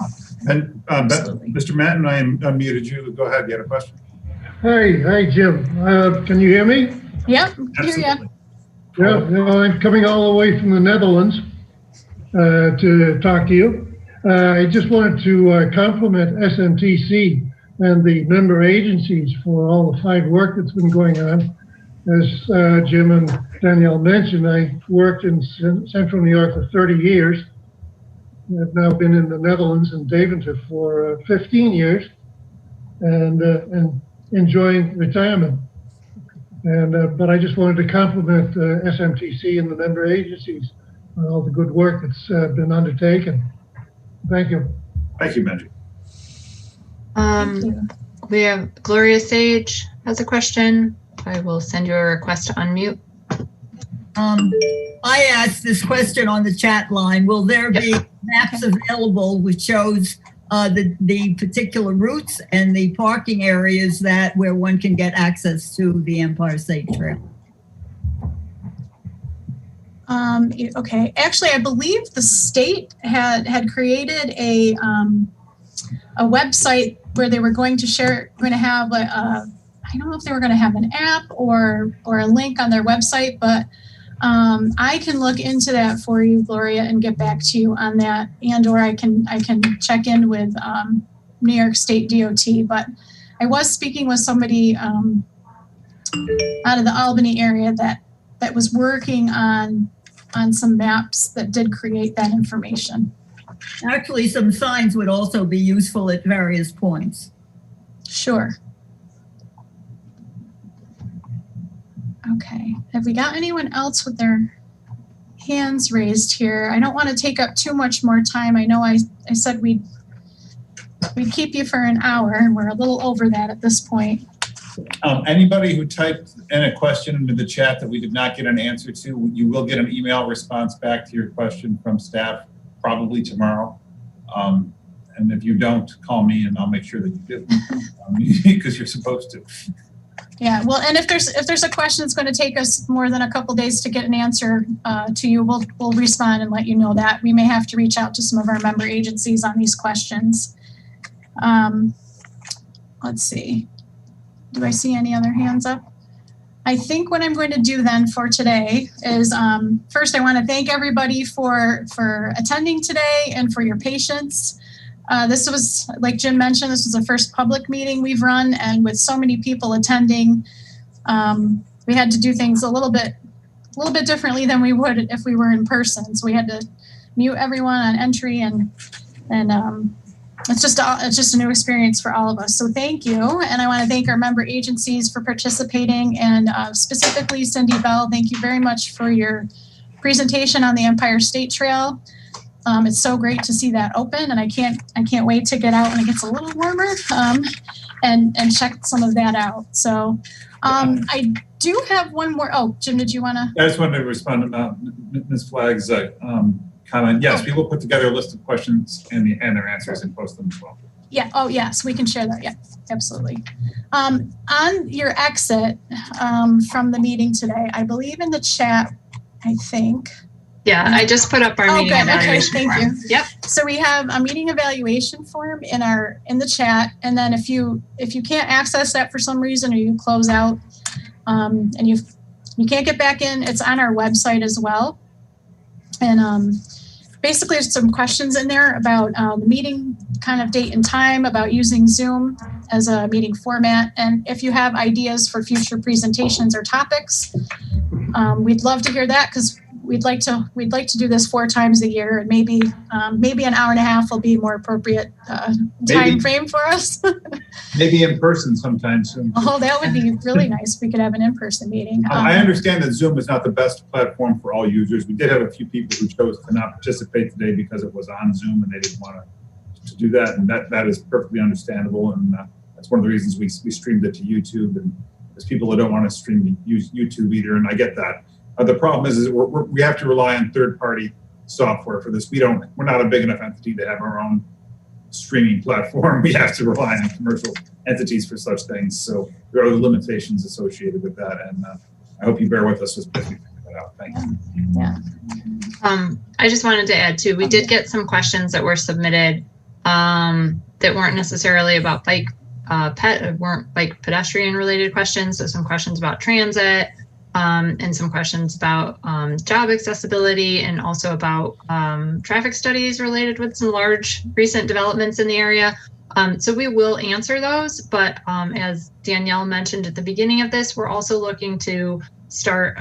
And Mr. Madden, I unmuted you. Go ahead. You had a question? Hi, Jim. Can you hear me? Yep, hear ya. Yeah, I'm coming all the way from the Netherlands to talk to you. I just wanted to compliment SMTC and the member agencies for all the fine work that's been going on. As Jim and Danielle mentioned, I worked in Central New York for 30 years. I've now been in the Netherlands and Deventer for 15 years and enjoying retirement. But I just wanted to compliment SMTC and the member agencies on all the good work that's been undertaken. Thank you. Thank you, Benji. We have Gloria Sage has a question. I will send you a request to unmute. I asked this question on the chat line. Will there be maps available which shows the particular routes and the parking areas where one can get access to the Empire State Trail? Okay, actually, I believe the state had created a website where they were going to have I don't know if they were going to have an app or a link on their website, but I can look into that for you, Gloria, and get back to you on that, or I can check in with New York State DOT. But I was speaking with somebody out of the Albany area that was working on some maps that did create that information. Actually, some signs would also be useful at various points. Sure. Okay, have we got anyone else with their hands raised here? I don't want to take up too much more time. I know I said we'd keep you for an hour, and we're a little over that at this point. Anybody who typed in a question into the chat that we did not get an answer to, you will get an email response back to your question from staff probably tomorrow. And if you don't, call me and I'll make sure that you do because you're supposed to. Yeah, well, and if there's a question that's going to take us more than a couple days to get an answer to you, we'll respond and let you know that. We may have to reach out to some of our member agencies on these questions. Let's see. Do I see any other hands up? I think what I'm going to do then for today is first I want to thank everybody for attending today and for your patience. This was, like Jim mentioned, this was the first public meeting we've run, and with so many people attending, we had to do things a little bit differently than we would if we were in person. So we had to mute everyone on entry, and it's just a new experience for all of us. So thank you, and I want to thank our member agencies for participating, and specifically Cindy Bell. Thank you very much for your presentation on the Empire State Trail. It's so great to see that open, and I can't wait to get out when it gets a little warmer and check some of that out. So I do have one more. Oh, Jim, did you want to? I just wanted to respond to Ms. Flagg's comment. Yes, we will put together a list of questions and their answers and post them as well. Yeah. Oh, yes, we can share that. Yeah, absolutely. On your exit from the meeting today, I believe in the chat, I think. Yeah, I just put up our meeting evaluation form. Thank you. Yep. So we have a meeting evaluation form in the chat, and then if you can't access that for some reason, or you close out and you can't get back in, it's on our website as well. And basically, there's some questions in there about the meeting kind of date and time, about using Zoom as a meeting format, and if you have ideas for future presentations or topics, we'd love to hear that, because we'd like to do this 4 times a year, and maybe an hour and a half will be more appropriate time frame for us. Maybe in person sometime soon. Oh, that would be really nice. We could have an in-person meeting. I understand that Zoom is not the best platform for all users. We did have a few people who chose to not participate today because it was on Zoom and they didn't want to do that, and that is perfectly understandable. And that's one of the reasons we streamed it to YouTube. And there's people that don't want to use YouTube either, and I get that. The problem is we have to rely on third-party software for this. We're not a big enough entity to have our own streaming platform. We have to rely on commercial entities for such things. So there are limitations associated with that, and I hope you bear with us as we figure that out. Thank you. Yeah. I just wanted to add too, we did get some questions that were submitted that weren't necessarily about weren't bike pedestrian related questions. So some questions about transit, and some questions about job accessibility, and also about traffic studies related with some large recent developments in the area. So we will answer those, but as Danielle mentioned at the beginning of this, we're also looking to start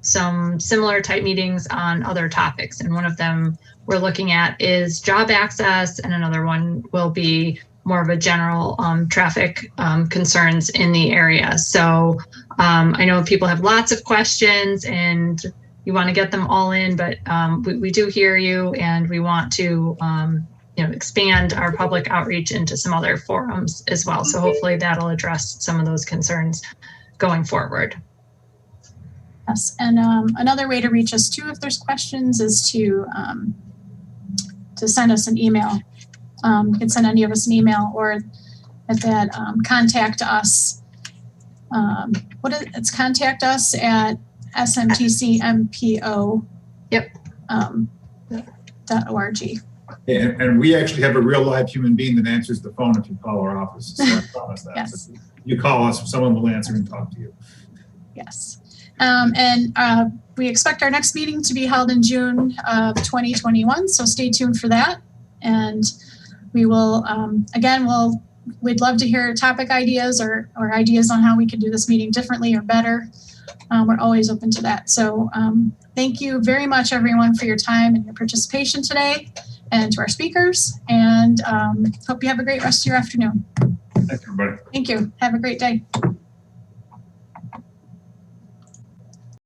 some similar type meetings on other topics. And one of them we're looking at is job access, and another one will be more of a general traffic concerns in the area. So I know people have lots of questions and you want to get them all in, but we do hear you, and we want to expand our public outreach into some other forums as well. So hopefully that'll address some of those concerns going forward. Yes, and another way to reach us too, if there's questions, is to send us an email. You can send any of us an email, or at that contact us. It's contact us at smtcmpo. Yep. .org. And we actually have a real live human being that answers the phone if you call our office. So I promise that. Yes. So you call us, someone will answer and talk to you. Yes. And we expect our next meeting to be held in June of 2021. So stay tuned for that. And we will, we'd love to hear topic ideas or ideas on how we could do this meeting differently or better. We're always open to that. So thank you very much, everyone, for your time and your participation today, and to our speakers. And hope you have a great rest of your afternoon. Thanks, everybody. Thank you. Have a great day.